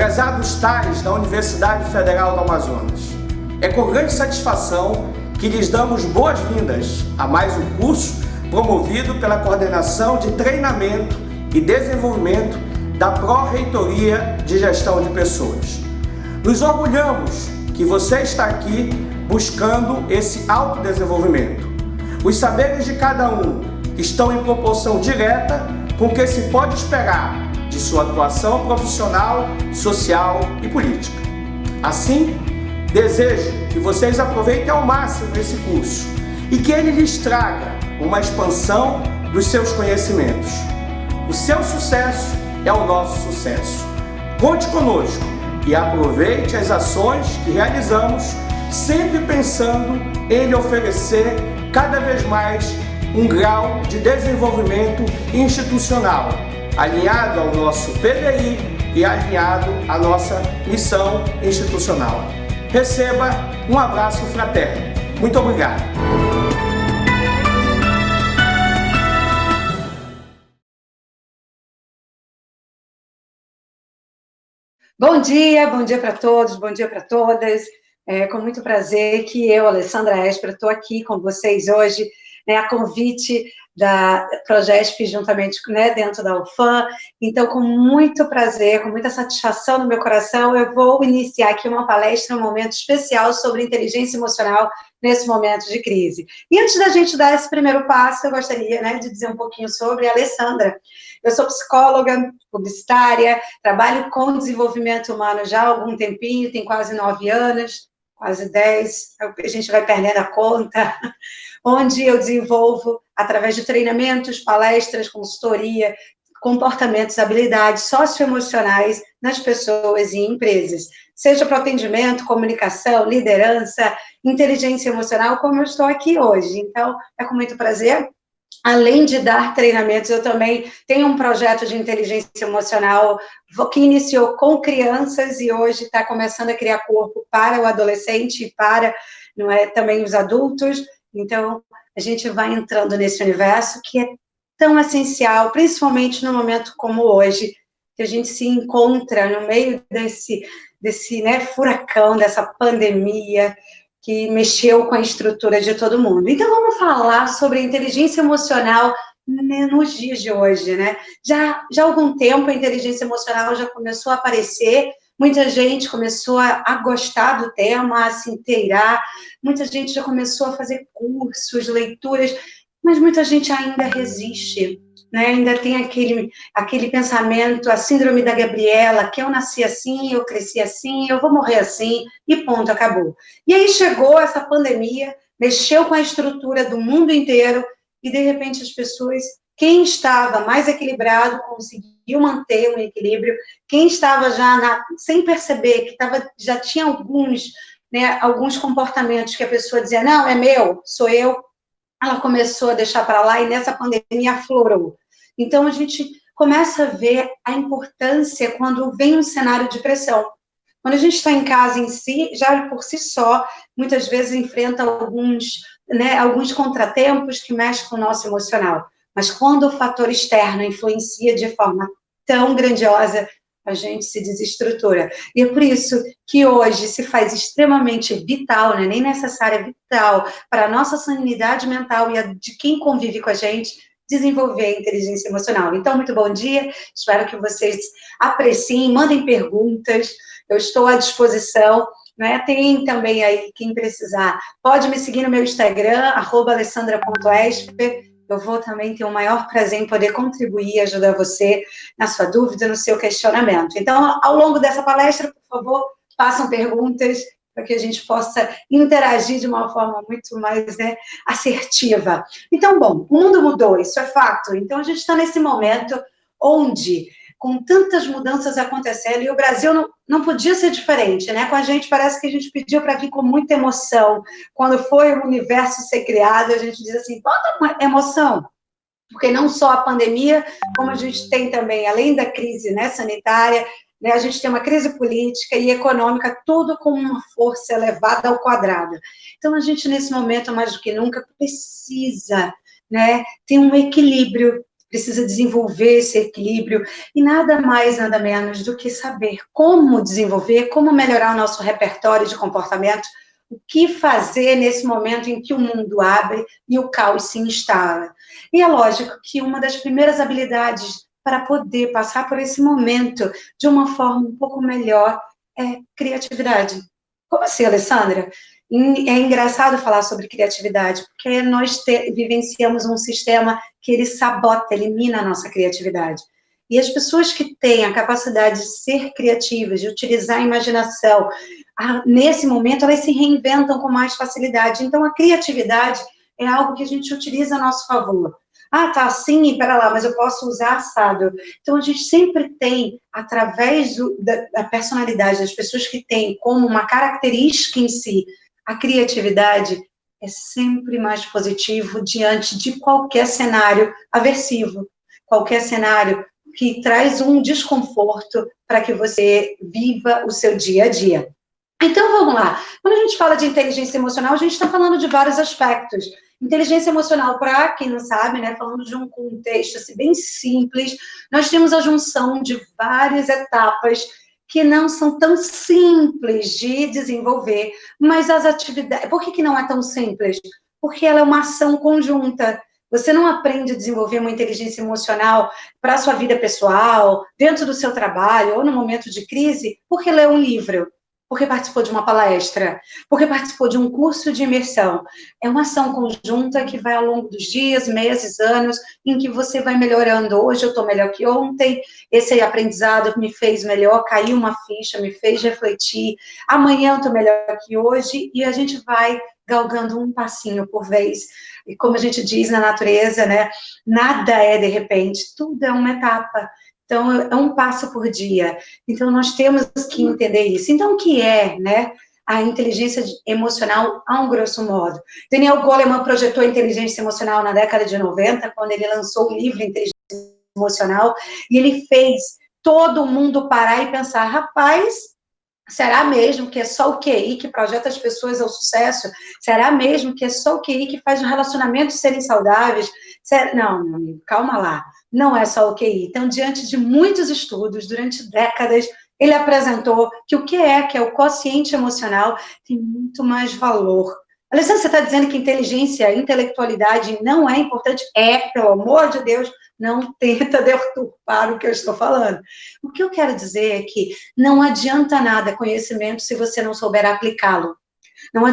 Prezados tais da Universidade Federal do Amazonas, é com grande satisfação que lhes damos boas-vindas a mais um curso promovido pela Coordenação de Treinamento e Desenvolvimento da Pró-Reitoria de Gestão de Pessoas. Nos orgulhamos que você está aqui buscando esse autodesenvolvimento. Os saberes de cada um estão em proporção direta com o que se pode esperar de sua atuação profissional, social e política. Assim, desejo que vocês aproveitem ao máximo esse curso e que ele lhes traga uma expansão dos seus conhecimentos. O seu sucesso é o nosso sucesso. Conte conosco e aproveite as ações que realizamos, sempre pensando em lhe oferecer cada vez mais um grau de desenvolvimento institucional, alinhado ao nosso PDI e alinhado à nossa missão institucional. Receba um abraço fraterno. Muito obrigado. Bom dia para todos, bom dia para todas. É com muito prazer que eu, Alessandra Esper, estou aqui com vocês hoje, a convite da Progesp, juntamente dentro da UFAM. Então, com muito prazer, com muita satisfação no meu coração, eu vou iniciar aqui uma palestra, um momento especial sobre inteligência emocional nesse momento de crise. E antes da gente dar esse primeiro passo, eu gostaria de dizer um pouquinho sobre a Alessandra. Eu sou psicóloga, publicitária, trabalho com desenvolvimento humano já há algum tempinho, tem quase 9 anos, quase 10, a gente vai perdendo a conta, onde eu desenvolvo, através de treinamentos, palestras, consultoria, comportamentos, habilidades socioemocionais nas pessoas e empresas, seja para atendimento, comunicação, liderança, inteligência emocional, como eu estou aqui hoje. Então, é com muito prazer. Além de dar treinamentos, eu também tenho um projeto de inteligência emocional que iniciou com crianças e hoje está começando a criar corpo para o adolescente e para também os adultos. Então, a gente vai entrando nesse universo que é tão essencial, principalmente num momento como hoje, que a gente se encontra no meio desse furacão, dessa pandemia, que mexeu com a estrutura de todo mundo. Então, vamos falar sobre inteligência emocional nos dias de hoje, Já há algum tempo a inteligência emocional já começou a aparecer, muita gente começou a gostar do tema, a se inteirar, muita gente já começou a fazer cursos, leituras, mas muita gente ainda resiste, Ainda tem aquele pensamento, a síndrome da Gabriela, que eu nasci assim, eu cresci assim, eu vou morrer assim, e ponto, acabou. E aí chegou essa pandemia, mexeu com a estrutura do mundo inteiro, e de repente as pessoas, quem estava mais equilibrado, conseguiu manter um equilíbrio, quem estava já sem perceber, que já tinha alguns comportamentos que a pessoa dizia, não, é meu, sou eu, ela começou a deixar para lá, e nessa pandemia aflorou. Então, a gente começa a ver a importância quando vem um cenário de pressão. Quando a gente está em casa em si, já por si só, muitas vezes enfrenta alguns contratempos que mexem com o nosso emocional. Mas quando o fator externo influencia de forma tão grandiosa, a gente se desestrutura. E é por isso que hoje se faz extremamente vital, nem necessário, é vital, para a nossa sanidade mental e a de quem convive com a gente, desenvolver a inteligência emocional. Então, muito bom dia, espero que vocês apreciem, mandem perguntas, eu estou à disposição, Tem também aí, quem precisar, pode me seguir no meu Instagram, @alessandra.esper, eu vou também ter o maior prazer em poder contribuir e ajudar você na sua dúvida, no seu questionamento. Então, ao longo dessa palestra, por favor, façam perguntas, para que a gente possa interagir de uma forma muito mais assertiva. Então, bom, o mundo mudou, isso é fato. Então, a gente está nesse momento onde, com tantas mudanças acontecendo, e o Brasil não podia ser diferente, Com a gente, parece que a gente pediu para vir com muita emoção. Quando foi o universo ser criado, a gente diz assim, bota uma emoção. Porque não só a pandemia, como a gente tem também, além da crise sanitária, a gente tem uma crise política e econômica, tudo com uma força elevada ao quadrado. Então, a gente, nesse momento, mais do que nunca, precisa ter um equilíbrio, precisa desenvolver esse equilíbrio, e nada mais, nada menos do que saber como desenvolver, como melhorar o nosso repertório de comportamentos, o que fazer nesse momento em que o mundo abre e o caos se instala. E é lógico que uma das primeiras habilidades para poder passar por esse momento de uma forma um pouco melhor é criatividade. Como assim, Alessandra? É engraçado falar sobre criatividade, porque nós vivenciamos um sistema que ele sabota, elimina a nossa criatividade. E as pessoas que têm a capacidade de ser criativas, de utilizar a imaginação, nesse momento elas se reinventam com mais facilidade. Então, a criatividade é algo que a gente utiliza a nosso favor. Ah, tá assim, pera lá, mas eu posso usar assado. Então, a gente sempre tem, através da personalidade das pessoas que têm como uma característica em si, a criatividade é sempre mais positivo diante de qualquer cenário aversivo, qualquer cenário que traz um desconforto para que você viva o seu dia a dia. Então, vamos lá. Quando a gente fala de inteligência emocional, a gente está falando de vários aspectos. Inteligência emocional, para quem não sabe, né, falando de um contexto assim, bem simples, nós temos a junção de várias etapas que não são tão simples de desenvolver, mas as atividades... Por que não é tão simples? Porque ela é uma ação conjunta. Você não aprende a desenvolver uma inteligência emocional para a sua vida pessoal, dentro do seu trabalho, ou no momento de crise, porque lê um livro, porque participou de uma palestra, porque participou de um curso de imersão. É uma ação conjunta que vai ao longo dos dias, meses, anos, em que você vai melhorando. Hoje eu estou melhor que ontem, esse aprendizado me fez melhor, caiu uma ficha, me fez refletir. Amanhã eu estou melhor que hoje, e a gente vai galgando um passinho por vez. E como a gente diz na natureza, né, nada é de repente, tudo é uma etapa. Então, é um passo por dia. Então, nós temos que entender isso. Então, o que é, né, a inteligência emocional, a um grosso modo? Daniel Goleman projetou a inteligência emocional na década de 90, quando ele lançou o livro Inteligência Emocional, e ele fez todo mundo parar e pensar, rapaz, será mesmo que é só o QI que projeta as pessoas ao sucesso? Será mesmo que é só o QI que faz os relacionamentos serem saudáveis? Não, meu amigo, calma lá. Não é só o QI. Então, diante de muitos estudos, durante décadas, ele apresentou que o que é o quociente emocional, tem muito mais valor. Alessandra, você está dizendo que inteligência, intelectualidade não é importante? É, pelo amor de Deus, não tenta deturpar o que eu estou falando. O que eu quero dizer é que não adianta nada conhecimento se você não souber aplicá-lo. Não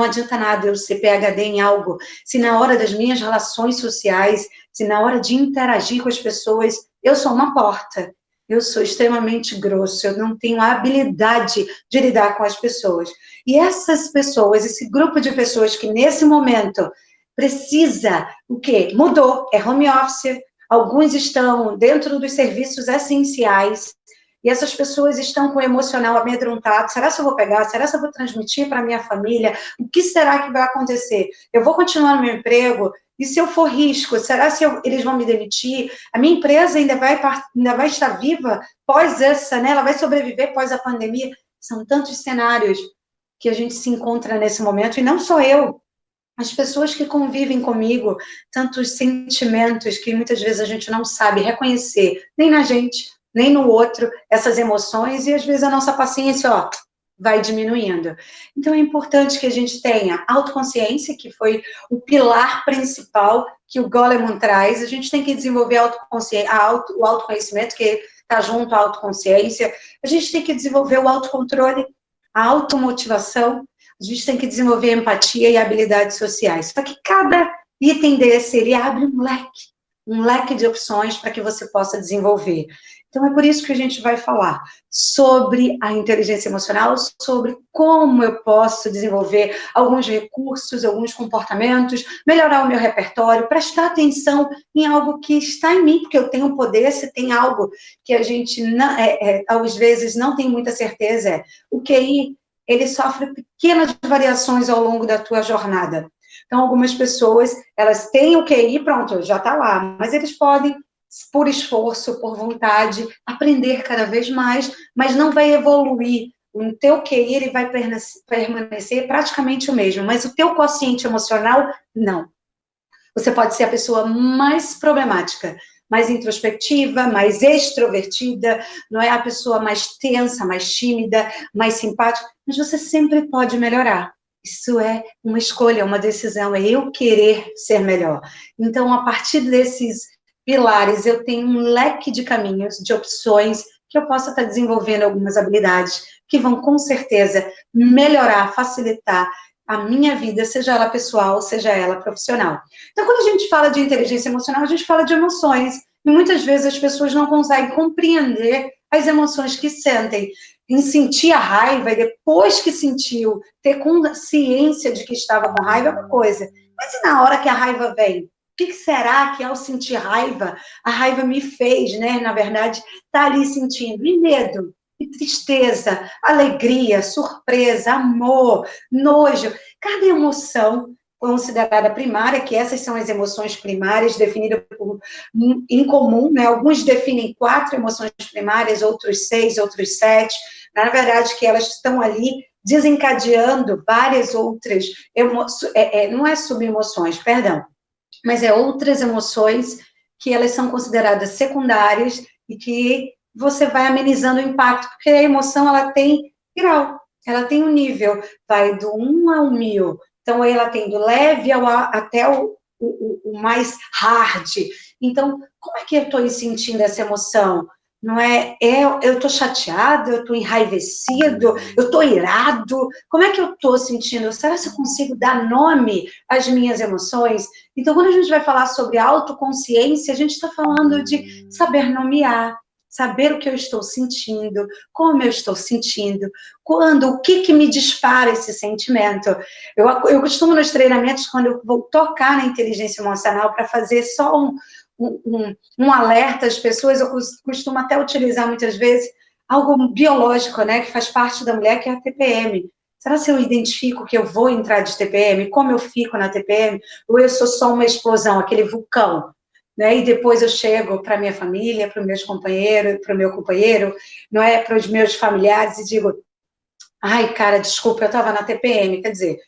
adianta nada eu ser PhD em algo, se na hora das minhas relações sociais, se na hora de interagir com as pessoas, eu sou uma porta. Eu sou extremamente grosso, eu não tenho a habilidade de lidar com as pessoas. E essas pessoas, esse grupo de pessoas que nesse momento precisa, o quê? Mudou, é home office, alguns estão dentro dos serviços essenciais, e essas pessoas estão com o emocional amedrontado. Será que eu vou pegar? Será que eu vou transmitir para a minha família? O que será que vai acontecer? Eu vou continuar no meu emprego? E se eu for risco, será que eles vão me demitir? A minha empresa ainda vai estar viva pós essa, né? Ela vai sobreviver pós a pandemia? São tantos cenários que a gente se encontra nesse momento, e não só eu. As pessoas que convivem comigo, tantos sentimentos que muitas vezes a gente não sabe reconhecer, nem na gente, nem no outro, essas emoções, e às vezes a nossa paciência, ó, vai diminuindo. Então, é importante que a gente tenha autoconsciência, que foi o pilar principal que o Goleman traz. A gente tem que desenvolver o autoconhecimento, que está junto à autoconsciência. A gente tem que desenvolver o autocontrole, a automotivação. A gente tem que desenvolver empatia e habilidades sociais. Só que cada item desse, ele abre um leque de opções para que você possa desenvolver. Então, é por isso que a gente vai falar sobre a inteligência emocional, sobre como eu posso desenvolver alguns recursos, alguns comportamentos, melhorar o meu repertório, prestar atenção em algo que está em mim, porque eu tenho poder. Se tem algo que a gente, às vezes, não tem muita certeza, o QI, ele sofre pequenas variações ao longo da tua jornada. Então, algumas pessoas, elas têm o QI, pronto, já está lá, mas eles podem, por esforço, por vontade, aprender cada vez mais, mas não vai evoluir. O teu QI, ele vai permanecer praticamente o mesmo, mas o teu quociente emocional, não. Você pode ser a pessoa mais problemática, mais introspectiva, mais extrovertida, não é a pessoa mais tensa, mais tímida, mais simpática, mas você sempre pode melhorar. Isso é uma escolha, uma decisão, é eu querer ser melhor. Então, a partir desses pilares, eu tenho um leque de caminhos, de opções, que eu possa estar desenvolvendo algumas habilidades que vão, com certeza, melhorar, facilitar a minha vida, seja ela pessoal, seja ela profissional. Então, quando a gente fala de inteligência emocional, a gente fala de emoções, e muitas vezes as pessoas não conseguem compreender as emoções que sentem. Em sentir a raiva, e depois que sentiu, ter consciência de que estava com raiva é uma coisa. Mas e na hora que a raiva vem? O que será que ao sentir raiva, a raiva me fez, né? Na verdade, tá ali sentindo e medo, e tristeza, alegria, surpresa, amor, nojo. Cada emoção considerada primária, que essas são as emoções primárias, definidas em comum, né? Alguns definem 4 emoções primárias, outros 6, outros 7. Na verdade, que elas estão ali desencadeando várias outras emoções, não é subemoções, perdão, mas é outras emoções que elas são consideradas secundárias e que você vai amenizando o impacto, porque a emoção, ela tem grau, ela tem um nível, vai do 1 ao 1000, então ela tem do leve até o mais hard. Então, como é que eu estou sentindo essa emoção? Não é, eu estou chateado, eu estou enraivecido, eu estou irado, como é que eu estou sentindo? Será que eu consigo dar nome às minhas emoções? Então, quando a gente vai falar sobre autoconsciência, a gente está falando de saber nomear, saber o que eu estou sentindo, como eu estou sentindo, quando, o que me dispara esse sentimento. Eu costumo nos treinamentos, quando eu vou tocar na inteligência emocional para fazer só um alerta às pessoas, eu costumo até utilizar muitas vezes algo biológico, né, que faz parte da mulher, que é a TPM. Será se eu identifico que eu vou entrar de TPM? Como eu fico na TPM? Ou eu sou só uma explosão, aquele vulcão? Né? E depois eu chego para minha família, para os meus companheiros, para o meu companheiro, não é, para os meus familiares e digo, ai, cara, desculpa, eu estava na TPM. Quer dizer,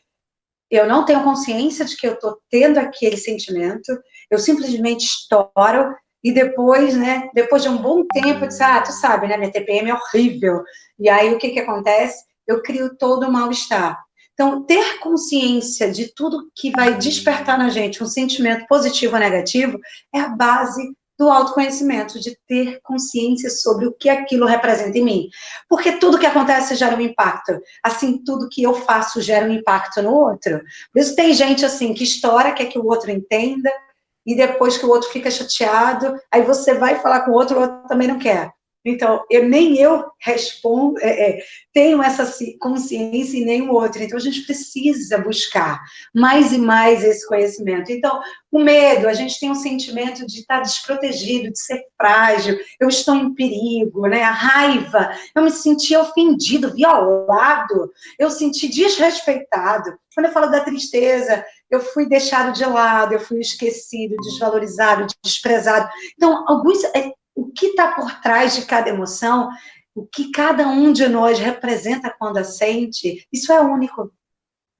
eu não tenho consciência de que eu estou tendo aquele sentimento, eu simplesmente estouro, e depois, né, depois de um bom tempo, eu disse, tu sabe, né, minha TPM é horrível. E aí, o que acontece? Eu crio todo o mal-estar. Então, ter consciência de tudo que vai despertar na gente um sentimento positivo ou negativo é a base do autoconhecimento, de ter consciência sobre o que aquilo representa em mim. Porque tudo que acontece gera um impacto. Assim, tudo que eu faço gera um impacto no outro. Por isso tem gente assim que estoura, quer que o outro entenda, e depois que o outro fica chateado, aí você vai falar com o outro também não quer. Então, nem eu respondo, tenho essa consciência e nem o outro. Então, a gente precisa buscar mais e mais esse conhecimento. Então, o medo, a gente tem um sentimento de estar desprotegido, de ser frágil, eu estou em perigo, né? A raiva, eu me senti ofendido, violado, eu senti desrespeitado. Quando eu falo da tristeza, eu fui deixado de lado, eu fui esquecido, desvalorizado, desprezado. Então, o que está por trás de cada emoção, o que cada um de nós representa quando a sente, isso é único.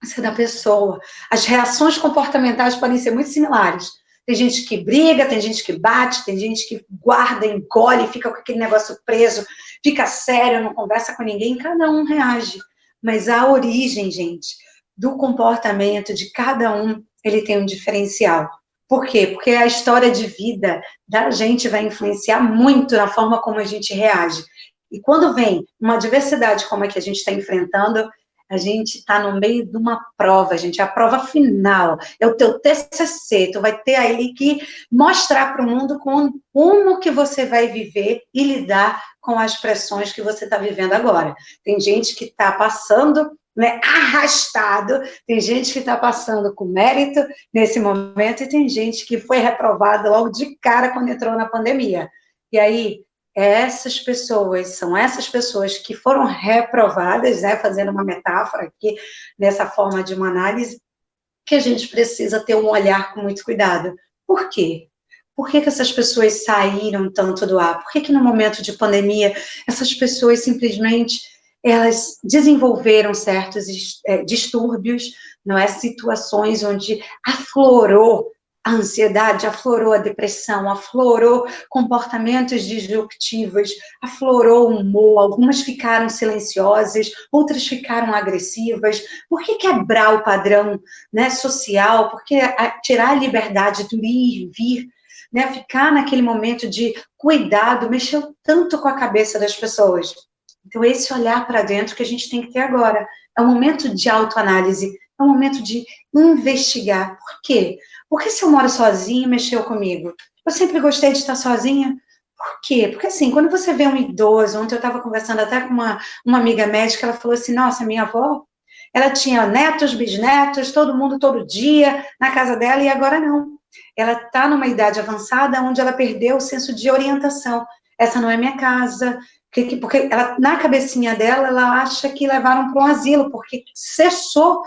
Isso é da pessoa. As reações comportamentais podem ser muito similares. Tem gente que briga, tem gente que bate, tem gente que guarda, engole, fica com aquele negócio preso, fica sério, não conversa com ninguém, cada um reage. Mas a origem, gente, do comportamento de cada um, ele tem um diferencial. Por quê? Porque a história de vida da gente vai influenciar muito na forma como a gente reage. E quando vem uma diversidade como a que a gente está enfrentando, a gente está no meio de uma prova, gente, a prova final, é o teu TCC, tu vai ter aí que mostrar para o mundo como que você vai viver e lidar com as pressões que você está vivendo agora. Tem gente que está passando, né, arrastado, tem gente que está passando com mérito nesse momento e tem gente que foi reprovada logo de cara quando entrou na pandemia. E aí, são essas pessoas que foram reprovadas, né, fazendo uma metáfora aqui, nessa forma de uma análise, que a gente precisa ter um olhar com muito cuidado. Por quê? Por que essas pessoas saíram tanto do ar? Por que no momento de pandemia, essas pessoas simplesmente, elas desenvolveram certos distúrbios, não é? Situações onde aflorou a ansiedade, aflorou a depressão, aflorou comportamentos disruptivos, aflorou o humor, algumas ficaram silenciosas, outras ficaram agressivas. Por que quebrar o padrão, né, social? Por que tirar a liberdade do ir e vir, né, ficar naquele momento de cuidado, mexeu tanto com a cabeça das pessoas? Então, esse olhar para dentro que a gente tem que ter agora. É um momento de autoanálise, é um momento de investigar. Por quê? Porque se eu moro sozinha, mexeu comigo. Eu sempre gostei de estar sozinha. Por quê? Porque assim, quando você vê um idoso, ontem eu estava conversando até com uma amiga médica, ela falou assim, nossa, minha avó, ela tinha netos, bisnetos, todo mundo todo dia na casa dela, e agora não. Ela está numa idade avançada, onde ela perdeu o senso de orientação. Essa não é minha casa, porque ela, na cabecinha dela, ela acha que levaram para um asilo, porque cessou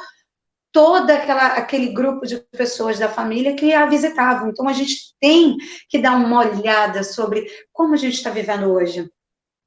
todo aquele grupo de pessoas da família que a visitavam. Então, a gente tem que dar uma olhada sobre como a gente está vivendo hoje.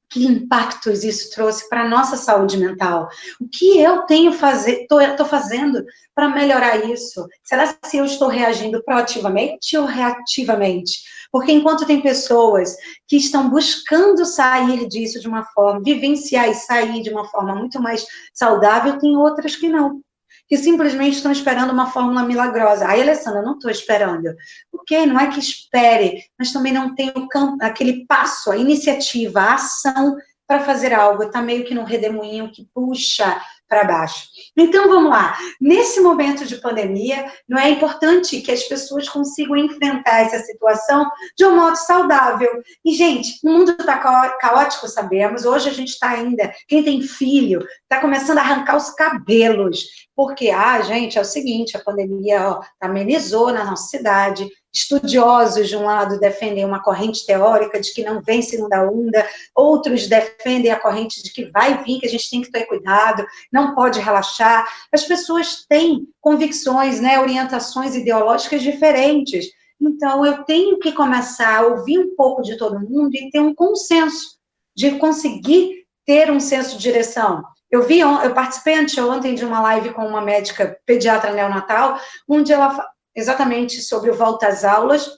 Que impactos isso trouxe para a nossa saúde mental? O que eu estou fazendo para melhorar isso? Será que eu estou reagindo proativamente ou reativamente? Porque enquanto tem pessoas que estão buscando sair disso de uma forma, vivenciar e sair de uma forma muito mais saudável, tem outras que não, que simplesmente estão esperando uma fórmula milagrosa. Aí, Alessandra, eu não estou esperando. Ok, não é que espere, mas também não tem aquele passo, a iniciativa, a ação para fazer algo. Está meio que no redemoinho que puxa para baixo. Então, vamos lá. Nesse momento de pandemia, não é importante que as pessoas consigam enfrentar essa situação de um modo saudável. E, gente, o mundo está caótico, sabemos. Hoje a gente está ainda, quem tem filho, está começando a arrancar os cabelos. Porque, gente, é o seguinte, a pandemia amenizou na nossa cidade, estudiosos, de um lado, defendem uma corrente teórica de que não vem segunda onda, outros defendem a corrente de que vai vir, que a gente tem que ter cuidado, não pode relaxar. As pessoas têm convicções, né, orientações ideológicas diferentes. Então, eu tenho que começar a ouvir um pouco de todo mundo e ter um consenso, de conseguir ter um senso de direção. Eu participei anteontem de uma live com uma médica pediatra neonatal, onde ela, exatamente sobre o volta às aulas,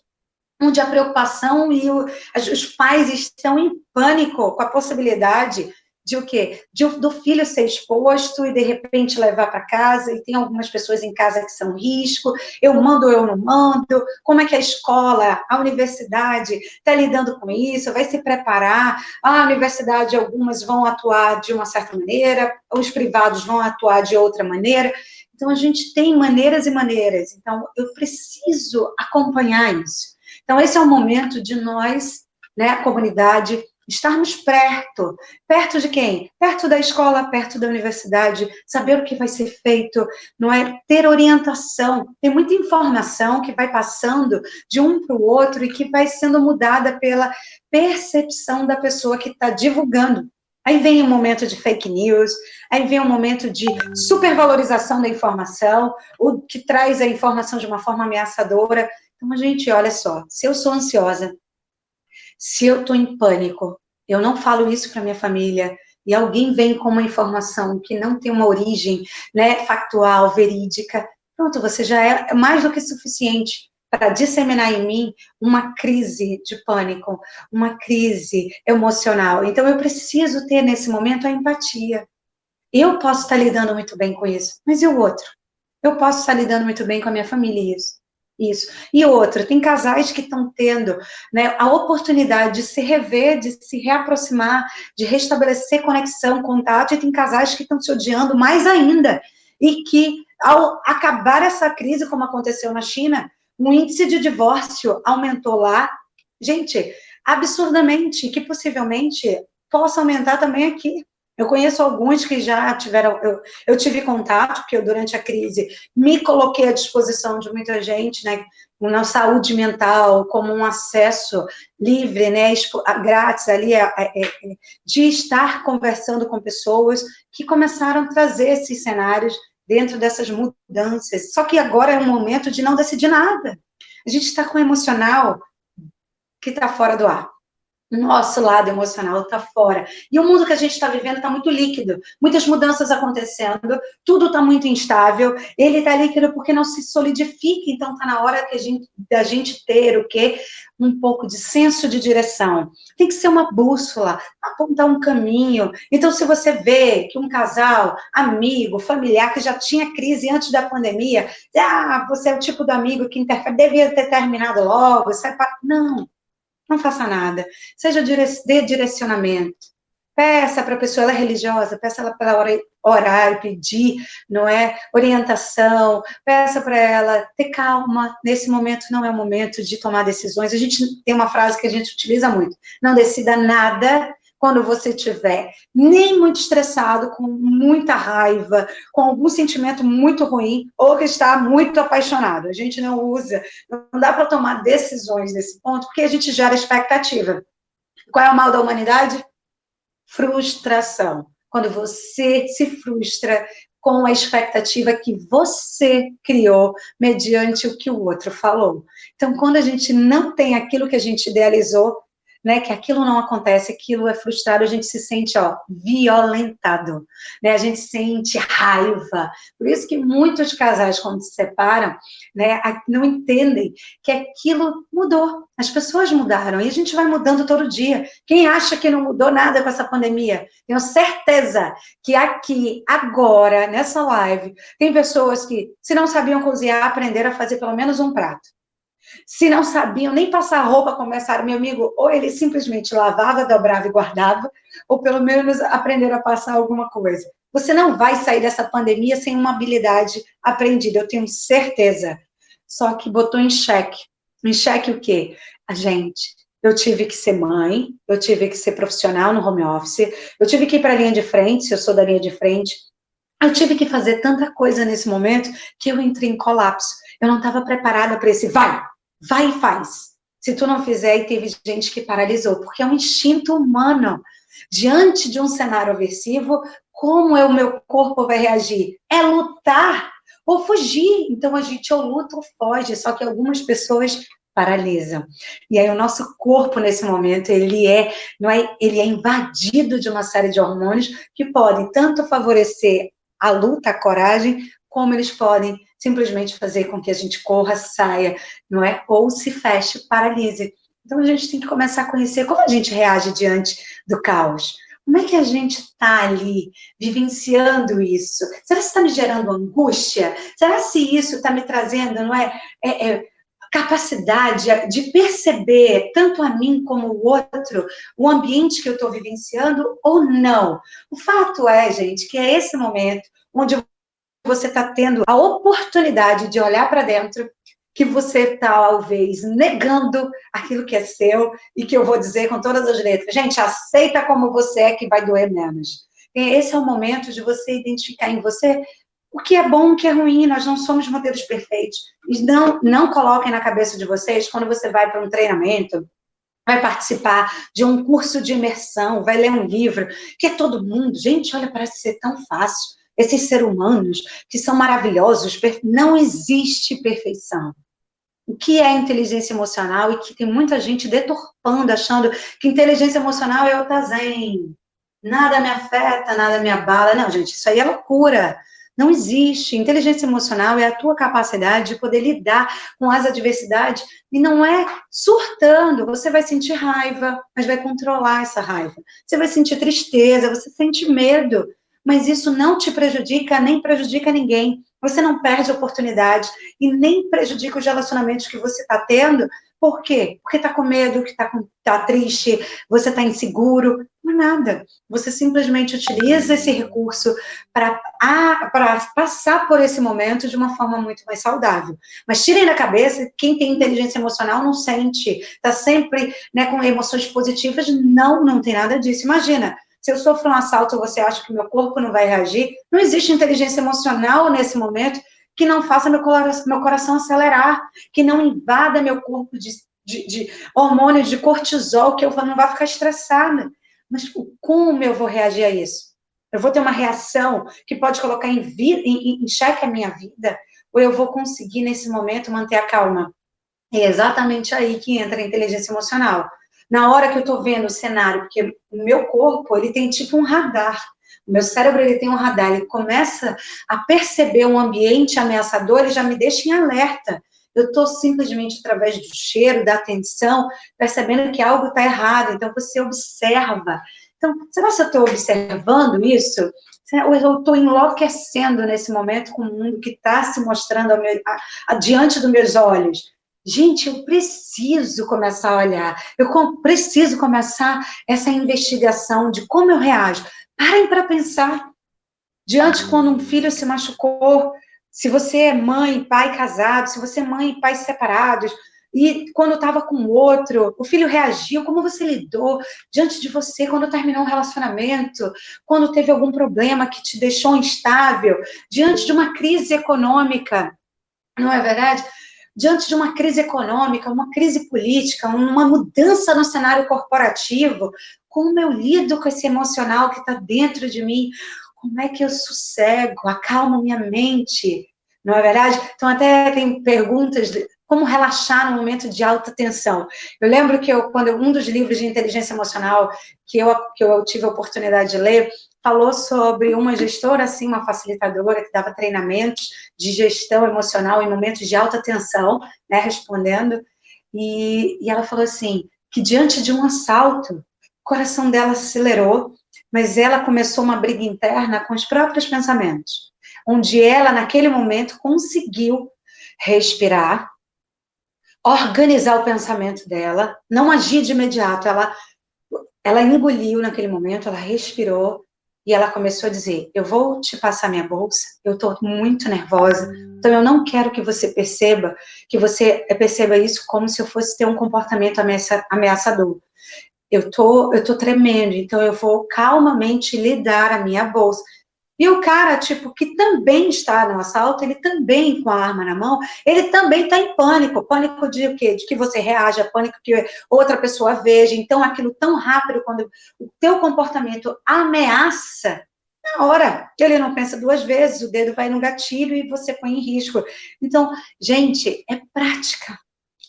onde a preocupação e os pais estão em pânico com a possibilidade de o quê? Do filho ser exposto e, de repente, levar para casa, e tem algumas pessoas em casa que são risco, eu mando ou eu não mando, como é que a escola, a universidade está lidando com isso, vai se preparar, a universidade, algumas vão atuar de uma certa maneira, os privados vão atuar de outra maneira. Então, a gente tem maneiras e maneiras, então eu preciso acompanhar isso. Então, esse é o momento de nós, né, a comunidade, estarmos perto de quem? Perto da escola, perto da universidade, saber o que vai ser feito, não é? Ter orientação. Tem muita informação que vai passando de um para o outro e que vai sendo mudada pela percepção da pessoa que está divulgando. Aí vem um momento de fake news, aí vem um momento de supervalorização da informação, o que traz a informação de uma forma ameaçadora. Então, gente, olha só, se eu sou ansiosa, se eu estou em pânico, eu não falo isso para minha família, e alguém vem com uma informação que não tem uma origem, né, factual, verídica, pronto, você já é mais do que suficiente para disseminar em mim uma crise de pânico, uma crise emocional. Então, eu preciso ter, nesse momento, a empatia. Eu posso estar lidando muito bem com isso, mas e o outro? Eu posso estar lidando muito bem com a minha família, isso. E outra, tem casais que estão tendo, né, a oportunidade de se rever, de se reaproximar, de restabelecer conexão, contato, e tem casais que estão se odiando mais ainda, e que, ao acabar essa crise, como aconteceu na China, o índice de divórcio aumentou lá, gente, absurdamente, que possivelmente possa aumentar também aqui. Eu conheço alguns que já tiveram, eu tive contato, porque eu, durante a crise, me coloquei à disposição de muita gente, né, na saúde mental, como um acesso livre, né, grátis ali, de estar conversando com pessoas que começaram a trazer esses cenários dentro dessas mudanças. Só que agora é um momento de não decidir nada. A gente está com o emocional que está fora do ar. nosso lado emocional está fora. E o mundo que a gente está vivendo está muito líquido, muitas mudanças acontecendo, tudo está muito instável, ele está líquido porque não se solidifica, então está na hora da gente ter o quê? Um pouco de senso de direção. Tem que ser uma bússola, apontar um caminho. Então, se você vê que um casal, amigo, familiar, que já tinha crise antes da pandemia, você é o tipo do amigo que interfere, devia ter terminado logo, não faça nada. Dê direcionamento. Peça para a pessoa, ela é religiosa, peça ela para orar e pedir, não é? Orientação, peça para ela ter calma. Nesse momento não é o momento de tomar decisões. A gente tem uma frase que a gente utiliza muito: não decida nada quando você estiver nem muito estressado, com muita raiva, com algum sentimento muito ruim, ou que está muito apaixonado. A gente não usa, não dá para tomar decisões nesse ponto, porque a gente gera expectativa. Qual é o mal da humanidade? Frustração. Quando você se frustra com a expectativa que você criou mediante o que o outro falou. Então, quando a gente não tem aquilo que a gente idealizou, né, que aquilo não acontece, aquilo é frustrado, a gente se sente, violentado, né, a gente sente raiva. Por isso que muitos casais, quando se separam, né, não entendem que aquilo mudou, as pessoas mudaram, e a gente vai mudando todo dia. Quem acha que não mudou nada com essa pandemia? Tenho certeza que aqui, agora, nessa live, tem pessoas que, se não sabiam cozinhar, aprenderam a fazer pelo menos um prato. Se não sabiam nem passar roupa, começaram, meu amigo, ou ele simplesmente lavava, dobrava e guardava, ou pelo menos aprenderam a passar alguma coisa. Você não vai sair dessa pandemia sem uma habilidade aprendida, eu tenho certeza. Só que botou em xeque. Em xeque o quê? Eu tive que ser mãe, eu tive que ser profissional no home office, eu tive que ir para a linha de frente, se eu sou da linha de frente, eu tive que fazer tanta coisa nesse momento que eu entrei em colapso. Eu não estava preparada para esse vai e faz. Se tu não fizer, e teve gente que paralisou, porque é um instinto humano. Diante de um cenário aversivo, como o meu corpo vai reagir? É lutar ou fugir. Então a gente ou luta ou foge, só que algumas pessoas paralisam. E aí o nosso corpo nesse momento, ele é invadido de uma série de hormônios que podem tanto favorecer a luta, a coragem, como eles podem simplesmente fazer com que a gente corra, saia, não é? Ou se feche, paralise. Então, a gente tem que começar a conhecer como a gente reage diante do caos. Como é que a gente está ali, vivenciando isso? Será que está me gerando angústia? Será se isso está me trazendo, não é, capacidade de perceber, tanto a mim como o outro, o ambiente que eu estou vivenciando ou não? O fato é, gente, que é esse momento onde você está tendo a oportunidade de olhar para dentro, que você está, talvez, negando aquilo que é seu, e que eu vou dizer com todas as letras, gente, aceita como você é, que vai doer menos. Esse é o momento de você identificar em você o que é bom, o que é ruim. Nós não somos modelos perfeitos. E não coloquem na cabeça de vocês, quando você vai para um treinamento, vai participar de um curso de imersão, vai ler um livro, que é todo mundo, gente, olha, parece ser tão fácil. Esses seres humanos que são maravilhosos, não existe perfeição. O que é inteligência emocional e que tem muita gente deturpando, achando que inteligência emocional é o zen. Nada me afeta, nada me abala. Não, gente, isso aí é loucura. Não existe. Inteligência emocional é a tua capacidade de poder lidar com as adversidades e não é surtando. Você vai sentir raiva, mas vai controlar essa raiva. Você vai sentir tristeza, você sente medo, mas isso não te prejudica, nem prejudica ninguém. Você não perde oportunidade e nem prejudica os relacionamentos que você está tendo. Por quê? Porque está com medo, que tá triste, você está inseguro. Não é nada. Você simplesmente utiliza esse recurso para passar por esse momento de uma forma muito mais saudável. Mas tirem da cabeça, quem tem inteligência emocional não sente, está sempre, né, com emoções positivas. Não tem nada disso. Imagina, se eu sofro um assalto, você acha que meu corpo não vai reagir? Não existe inteligência emocional nesse momento que não faça meu coração acelerar, que não invada meu corpo de hormônios de cortisol, que eu não vá ficar estressada. Mas como eu vou reagir a isso? Eu vou ter uma reação que pode colocar em xeque a minha vida? Ou eu vou conseguir, nesse momento, manter a calma? É exatamente aí que entra a inteligência emocional. na hora que eu estou vendo o cenário, porque o meu corpo, ele tem tipo um radar. O meu cérebro, ele tem um radar, ele começa a perceber um ambiente ameaçador, ele já me deixa em alerta. Eu estou simplesmente, através do cheiro, da atenção, percebendo que algo está errado. Então, você observa. Então, será que eu estou observando isso? Ou eu estou enlouquecendo nesse momento com o mundo que está se mostrando diante dos meus olhos? Gente, eu preciso começar a olhar. Eu preciso começar essa investigação de como eu reajo. Parem para pensar. Diante quando um filho se machucou, se você é mãe, pai casado, se você é mãe e pai separados, e quando estava com o outro, o filho reagiu, como você lidou diante de você quando terminou um relacionamento, quando teve algum problema que te deixou instável, diante de uma crise econômica, não é verdade? Diante de uma crise econômica, uma crise política, uma mudança no cenário corporativo, como eu lido com esse emocional que está dentro de mim? Como é que eu sossego, acalmo minha mente? Não é verdade? Então, até tem perguntas de como relaxar no momento de alta tensão. Eu lembro que um dos livros de inteligência emocional que eu tive a oportunidade de ler, falou sobre uma gestora, assim, uma facilitadora que dava treinamentos de gestão emocional em momentos de alta tensão, né, respondendo, e ela falou assim, que diante de um assalto, o coração dela acelerou, mas ela começou uma briga interna com os próprios pensamentos, onde ela, naquele momento, conseguiu respirar, organizar o pensamento dela, não agir de imediato, ela engoliu naquele momento, ela respirou, e ela começou a dizer, eu vou te passar minha bolsa, eu estou muito nervosa, então eu não quero que você perceba isso como se eu fosse ter um comportamento ameaçador. Eu tô tremendo, então eu vou calmamente lhe dar a minha bolsa. E o cara, tipo, que também está no assalto, ele também com a arma na mão, ele também está em pânico. Pânico de o quê? De que você reaja, pânico que outra pessoa veja. Então, aquilo tão rápido, quando o teu comportamento ameaça, na hora, ele não pensa duas vezes, o dedo vai no gatilho e você põe em risco. Então, gente, é prática.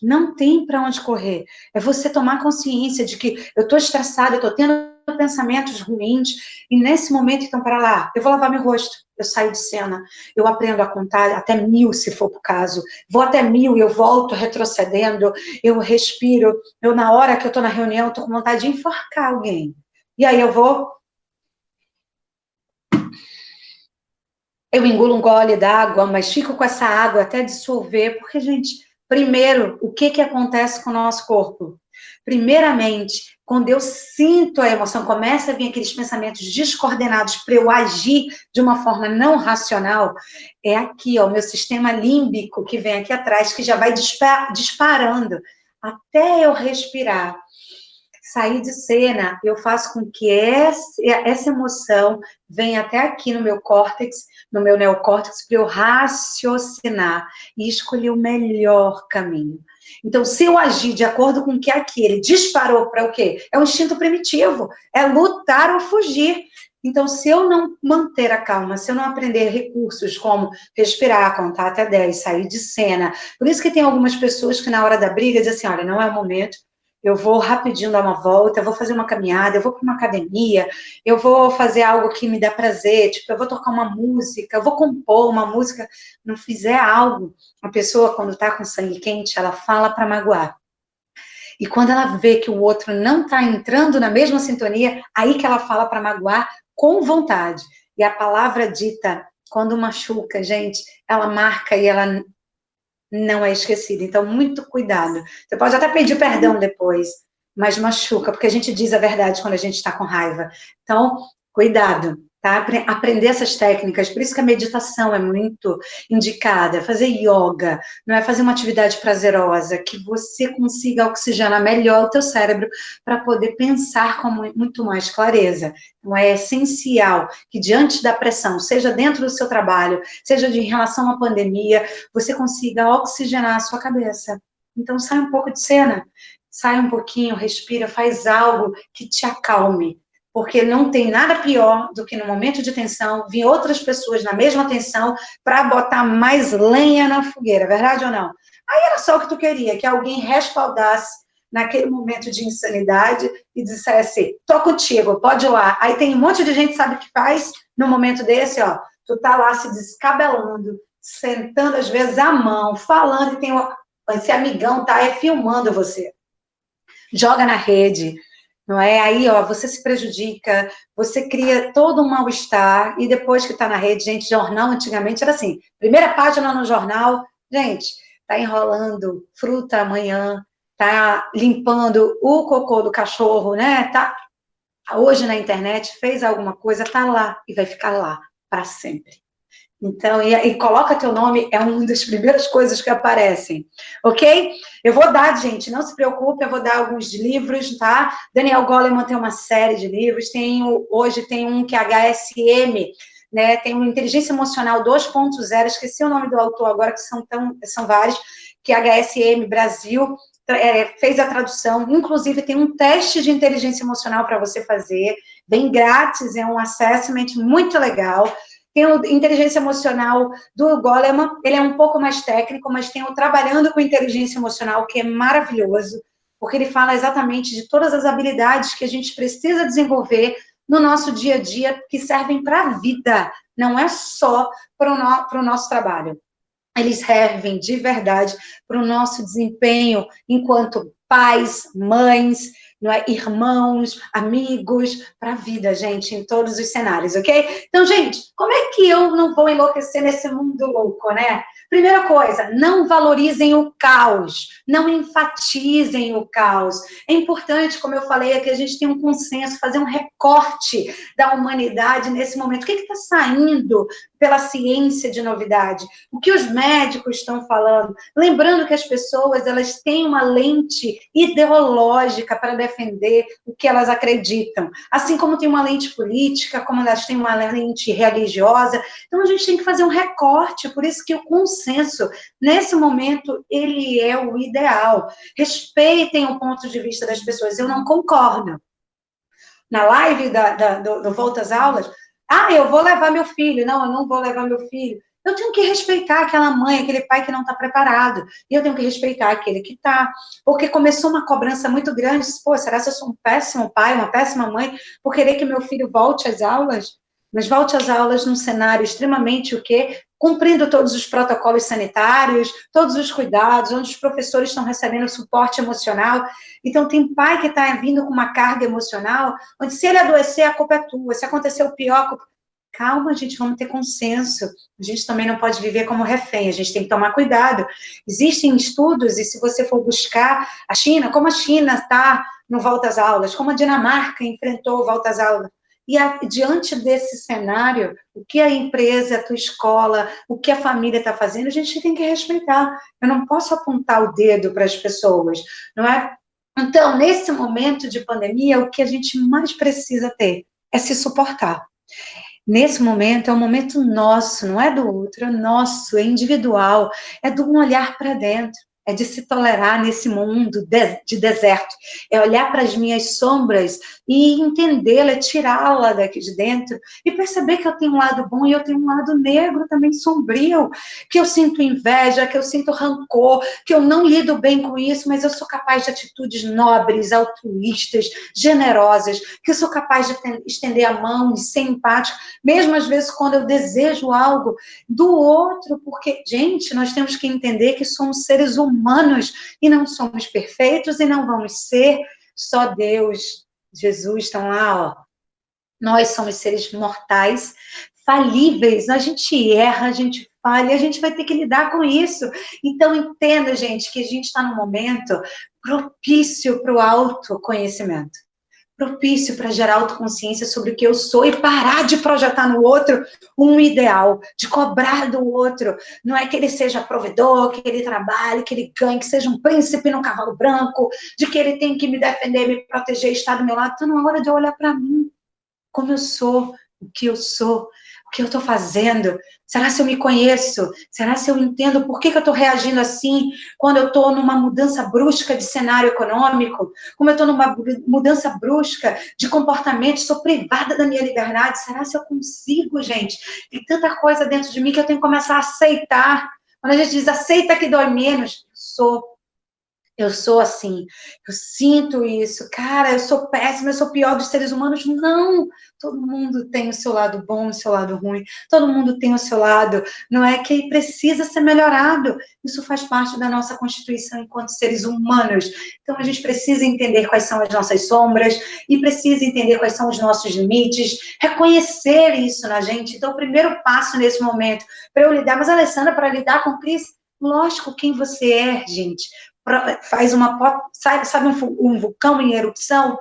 Não tem para onde correr. É você tomar consciência de que eu estou estressada, eu estou tendo pensamentos ruins, e nesse momento, então, para lá, eu vou lavar meu rosto, eu saio de cena, eu aprendo a contar até 1000, se for o caso, vou até 1000, eu volto retrocedendo, eu respiro, na hora que eu estou na reunião, estou com vontade de enforcar alguém. E aí eu engulo um gole d'água, mas fico com essa água até dissolver, porque, gente, primeiro, o que acontece com o nosso corpo? Primeiramente, quando eu sinto a emoção, começa a vir aqueles pensamentos descoordenados para eu agir de uma forma não racional, é aqui, ó, o meu sistema límbico que vem aqui atrás, que já vai disparando até eu respirar. Sair de cena, eu faço com que essa emoção venha até aqui no meu córtex, no meu neocórtex, para eu raciocinar e escolher o melhor caminho. Então, se eu agir de acordo com o que aqui ele disparou para o quê? É um instinto primitivo, é lutar ou fugir. Então, se eu não manter a calma, se eu não aprender recursos como respirar, contar até 10, sair de cena, por isso que tem algumas pessoas que na hora da briga dizem assim, olha, não é o momento, eu vou rapidinho dar uma volta, eu vou fazer uma caminhada, eu vou para uma academia, eu vou fazer algo que me dá prazer, tipo, eu vou tocar uma música, eu vou compor uma música, não fizer algo, a pessoa, quando está com sangue quente, ela fala para magoar. E quando ela vê que o outro não está entrando na mesma sintonia, aí que ela fala para magoar com vontade. E a palavra dita, quando machuca, gente, ela marca e ela não é esquecida. Então, muito cuidado. Você pode até pedir perdão depois, mas machuca, porque a gente diz a verdade quando a gente está com raiva. Então, cuidado, tá? Aprender essas técnicas, por isso que a meditação é muito indicada, fazer yoga, não é fazer uma atividade prazerosa, que você consiga oxigenar melhor o teu cérebro para poder pensar com muito mais clareza. Então, é essencial que diante da pressão, seja dentro do seu trabalho, seja em relação à pandemia, você consiga oxigenar a sua cabeça. Então, sai um pouco de cena, sai um pouquinho, respira, faz algo que te acalme, porque não tem nada pior do que no momento de tensão, vir outras pessoas na mesma tensão para botar mais lenha na fogueira, verdade ou não? Aí era só o que tu queria, que alguém respaldasse naquele momento de insanidade e dissesse, tô contigo, pode ir lá. Aí tem um monte de gente, sabe o que faz no momento desse, ó, tu tá lá se descabelando, sentando às vezes a mão, falando, e tem esse amigão tá filmando você. Joga na rede, não é? Aí, ó, você se prejudica, você cria todo um mal-estar, e depois que tá na rede, gente, jornal antigamente era assim, primeira página no jornal, gente, tá enrolando fruta amanhã, tá limpando o cocô do cachorro, né? Tá hoje na internet, fez alguma coisa, tá lá, e vai ficar lá para sempre. Então, e coloca teu nome, é uma das primeiras coisas que aparecem, ok? Eu vou dar, gente, não se preocupe, eu vou dar alguns livros, tá? Daniel Goleman tem uma série de livros, hoje tem um que é HSM, né? Tem um Inteligência Emocional 2.0, esqueci o nome do autor agora, que são vários, que é HSM Brasil, fez a tradução, inclusive tem um teste de inteligência emocional para você fazer, bem grátis, é um assessment muito legal. Tem o Inteligência Emocional do Goleman, ele é um pouco mais técnico, mas tem o Trabalhando com Inteligência Emocional, que é maravilhoso, porque ele fala exatamente de todas as habilidades que a gente precisa desenvolver no nosso dia a dia, que servem para a vida, não é só para o nosso trabalho. Eles servem de verdade para o nosso desempenho enquanto pais, mães, não é? Irmãos, amigos, para a vida, gente, em todos os cenários, ok? Então, gente, como é que eu não vou enlouquecer nesse mundo louco, né? Primeira coisa, não valorizem o caos, não enfatizem o caos. É importante, como eu falei, que a gente tenha um consenso, fazer um recorte da humanidade nesse momento. O que está saindo pela ciência de novidade? O que os médicos estão falando? Lembrando que as pessoas, elas têm uma lente ideológica para defender o que elas acreditam. Assim como tem uma lente política, como elas têm uma lente religiosa. Então, a gente tem que fazer um recorte, por isso que o consenso, nesse momento, ele é o ideal. Respeitem o ponto de vista das pessoas. Eu não concordo. Na live do Volta às Aulas, eu vou levar meu filho. Não, eu não vou levar meu filho. Eu tenho que respeitar aquela mãe, aquele pai que não está preparado. E eu tenho que respeitar aquele que está. Porque começou uma cobrança muito grande. Pô, será que eu sou um péssimo pai, uma péssima mãe, por querer que meu filho volte às aulas? Mas volte às aulas num cenário extremamente o quê? Cumprindo todos os protocolos sanitários, todos os cuidados, onde os professores estão recebendo suporte emocional. Então, tem pai que está vindo com uma carga emocional, onde se ele adoecer, a culpa é tua. Se acontecer o pior, calma, gente, vamos ter consenso. A gente também não pode viver como refém, a gente tem que tomar cuidado. Existem estudos, e se você for buscar a China, como a China está no Volta às Aulas, como a Dinamarca enfrentou o Volta às Aulas. E diante desse cenário, o que a empresa, a tua escola, o que a família está fazendo, a gente tem que respeitar. Eu não posso apontar o dedo para as pessoas, não é? Então, nesse momento de pandemia, o que a gente mais precisa ter é se suportar. Nesse momento, é um momento nosso, não é do outro, é nosso, é individual, é de um olhar para dentro, é de se tolerar nesse mundo de deserto, é olhar para as minhas sombras e entendê-la, é tirá-la daqui de dentro e perceber que eu tenho um lado bom e eu tenho um lado negro também sombrio, que eu sinto inveja, que eu sinto rancor, que eu não lido bem com isso, mas eu sou capaz de atitudes nobres, altruístas, generosas, que eu sou capaz de estender a mão e ser empática, mesmo às vezes quando eu desejo algo do outro, porque, gente, nós temos que entender que somos seres humanos e não somos perfeitos e não vamos ser. Só Deus, Jesus estão lá, ó. Nós somos seres mortais, falíveis, a gente erra, a gente falha, a gente vai ter que lidar com isso. Então, entenda, gente, que a gente está num momento propício para o autoconhecimento, propício para gerar autoconsciência sobre o que eu sou e parar de projetar no outro um ideal, de cobrar do outro. Não é que ele seja provedor, que ele trabalhe, que ele ganhe, que seja um príncipe no cavalo branco, de que ele tem que me defender, me proteger, estar do meu lado. Está na hora de eu olhar para mim, como eu sou, o que eu sou, o que eu estou fazendo. Será se eu me conheço? Será se eu entendo por que eu estou reagindo assim quando eu estou numa mudança brusca de cenário econômico? Como eu estou numa mudança brusca de comportamento? Sou privada da minha liberdade? Será se eu consigo, gente? Tem tanta coisa dentro de mim que eu tenho que começar a aceitar. Quando a gente diz aceita que dói menos, sou. eu sou assim, eu sinto isso, cara, eu sou péssima, eu sou pior dos seres humanos. Não, todo mundo tem o seu lado bom, o seu lado ruim, todo mundo tem o seu lado, não é que precisa ser melhorado. Isso faz parte da nossa constituição enquanto seres humanos. Então, a gente precisa entender quais são as nossas sombras e precisa entender quais são os nossos limites, reconhecer isso na gente. Então, o primeiro passo nesse momento, para eu lidar, mas Alessandra, para lidar com crise, lógico, quem você é, gente, faz sabe um vulcão em erupção?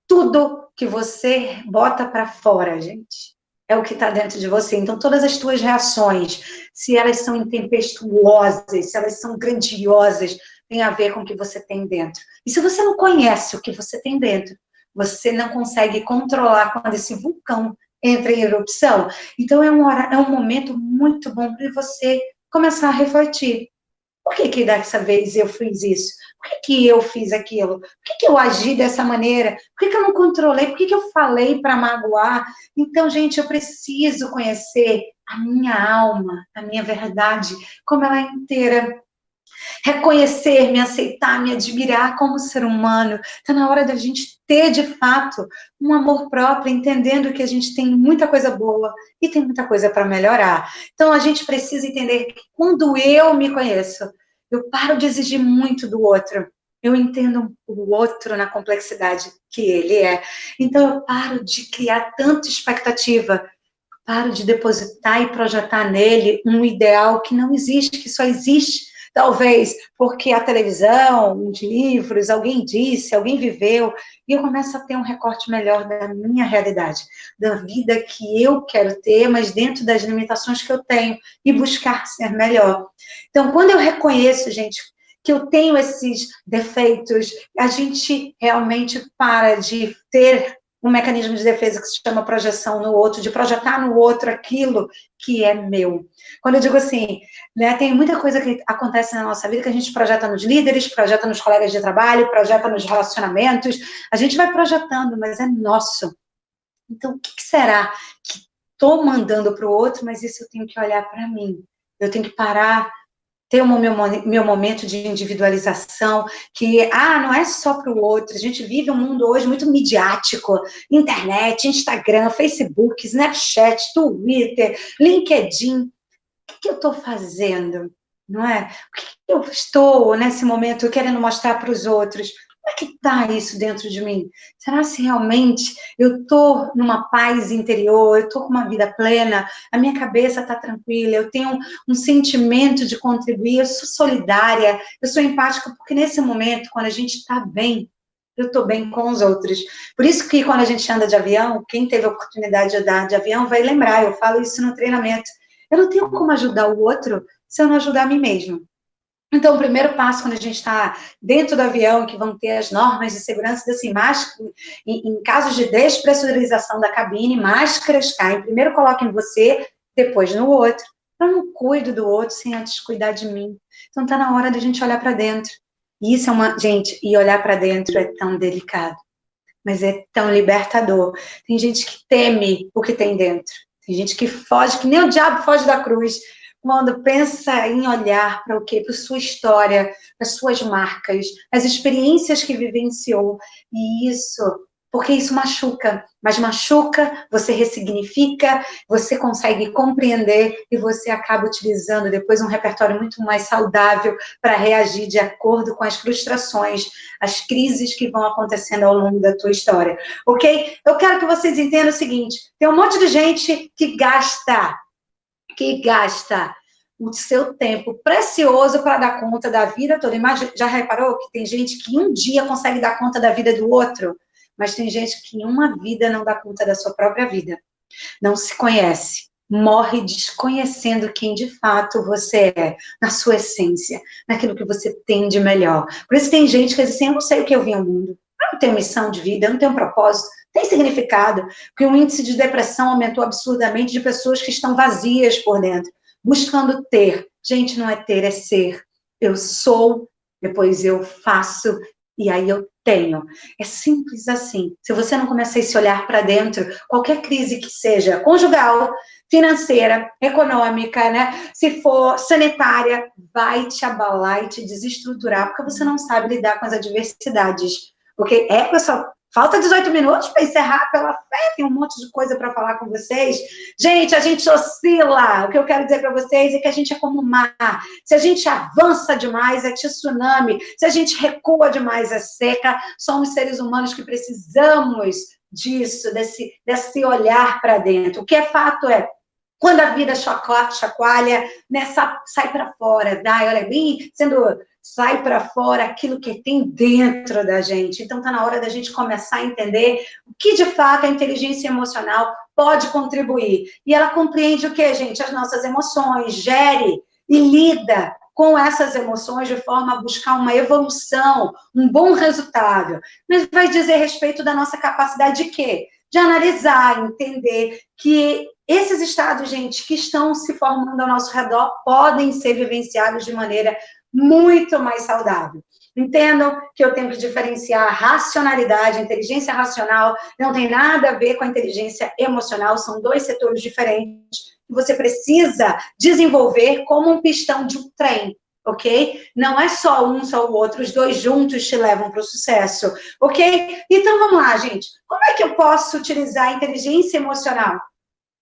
Tudo que você bota para fora, gente, é o que está dentro de você. Então, todas as tuas reações, se elas são intempestuosas, se elas são grandiosas, tem a ver com o que você tem dentro. E se você não conhece o que você tem dentro, você não consegue controlar quando esse vulcão entra em erupção. Então, é um momento muito bom para você começar a refletir. Por que dessa vez eu fiz isso? Por que eu fiz aquilo? Por que eu agi dessa maneira? Por que eu não controlei? Por que eu falei para magoar? Então, gente, eu preciso conhecer a minha alma, a minha verdade, como ela é inteira. Reconhecer, me aceitar, me admirar como ser humano. Está na hora da gente ter, de fato, um amor próprio, entendendo que a gente tem muita coisa boa e tem muita coisa para melhorar. Então, a gente precisa entender que quando eu me conheço, eu paro de exigir muito do outro. Eu entendo o outro na complexidade que ele é. Então, eu paro de criar tanta expectativa, paro de depositar e projetar nele um ideal que não existe, que só existe talvez porque a televisão, os livros, alguém disse, alguém viveu, e eu começo a ter um recorte melhor da minha realidade, da vida que eu quero ter, mas dentro das limitações que eu tenho, e buscar ser melhor. Então, quando eu reconheço, gente, que eu tenho esses defeitos, a gente realmente para de ter um mecanismo de defesa que se chama projeção no outro, de projetar no outro aquilo que é meu. Quando eu digo assim, né, tem muita coisa que acontece na nossa vida que a gente projeta nos líderes, projeta nos colegas de trabalho, projeta nos relacionamentos, a gente vai projetando, mas é nosso. Então, o que será que estou mandando para o outro, mas isso eu tenho que olhar para mim. Eu tenho que parar, ter o meu momento de individualização, que, não é só para o outro, a gente vive um mundo hoje muito midiático, internet, Instagram, Facebook, Snapchat, Twitter, LinkedIn. O que eu estou fazendo, não é? O que eu estou, nesse momento, querendo mostrar para os outros? Como é que está isso dentro de mim? Será se realmente eu estou numa paz interior, eu estou com uma vida plena, a minha cabeça está tranquila, eu tenho um sentimento de contribuir, eu sou solidária, eu sou empática, porque nesse momento, quando a gente está bem, eu estou bem com os outros. Por isso que quando a gente anda de avião, quem teve a oportunidade de andar de avião vai lembrar, eu falo isso no treinamento, eu não tenho como ajudar o outro se eu não ajudar a mim mesmo. Então, o primeiro passo, quando a gente está dentro do avião, que vão ter as normas de segurança, assim, em casos de despressurização da cabine, máscaras caem. Primeiro coloca em você, depois no outro. Eu não cuido do outro sem antes cuidar de mim. Então, está na hora de a gente olhar para dentro. E isso gente, e olhar para dentro é tão delicado, mas é tão libertador. Tem gente que teme o que tem dentro. Tem gente que foge, que nem o diabo foge da cruz, quando pensa em olhar para o quê? Para a sua história, para as suas marcas, as experiências que vivenciou. E isso, porque isso machuca, mas machuca, você ressignifica, você consegue compreender e você acaba utilizando depois um repertório muito mais saudável para reagir de acordo com as frustrações, as crises que vão acontecendo ao longo da tua história, ok? Eu quero que vocês entendam o seguinte, tem um monte de gente que gasta o seu tempo precioso para dar conta da vida toda. Já reparou que tem gente que um dia consegue dar conta da vida do outro, mas tem gente que em uma vida não dá conta da sua própria vida. Não se conhece. Morre desconhecendo quem de fato você é, na sua essência, naquilo que você tem de melhor. Por isso tem gente que diz assim, eu não sei o que eu vim ao mundo. Eu não tenho missão de vida, eu não tenho propósito, tem significado, porque o índice de depressão aumentou absurdamente de pessoas que estão vazias por dentro, buscando ter. Gente, não é ter, é ser. Eu sou, depois eu faço, E aí eu tenho. É simples assim. Se você não começar a se olhar para dentro, qualquer crise que seja, conjugal, financeira, econômica, né? Se for sanitária, vai te abalar e te desestruturar, porque você não sabe lidar com as adversidades. Porque pessoal, falta 18 minutos para encerrar, pela fé, tem um monte de coisa para falar com vocês. Gente, a gente oscila. O que eu quero dizer para vocês é que a gente é como o mar. Se a gente avança demais, é tsunami. Se a gente recua demais, é seca. Somos seres humanos que precisamos disso, desse olhar para dentro. O que é fato é, quando a vida chacoalha, né, sai para fora, olha bem, sai para fora aquilo que tem dentro da gente. Então, está na hora da gente começar a entender o que, de fato, a inteligência emocional pode contribuir. E ela compreende o que, gente? As nossas emoções, gere e lida com essas emoções de forma a buscar uma evolução, um bom resultado. Mas vai dizer respeito da nossa capacidade de quê? De analisar, entender que esses estados, gente, que estão se formando ao nosso redor, podem ser vivenciados de maneira muito mais saudável. Entendam que eu tenho que diferenciar a racionalidade, a inteligência racional, não tem nada a ver com a inteligência emocional, são dois setores diferentes que você precisa desenvolver como um pistão de um trem, ok? Não é só um, só o outro, os dois juntos te levam para o sucesso, ok? Então, vamos lá, gente. Como é que eu posso utilizar a inteligência emocional?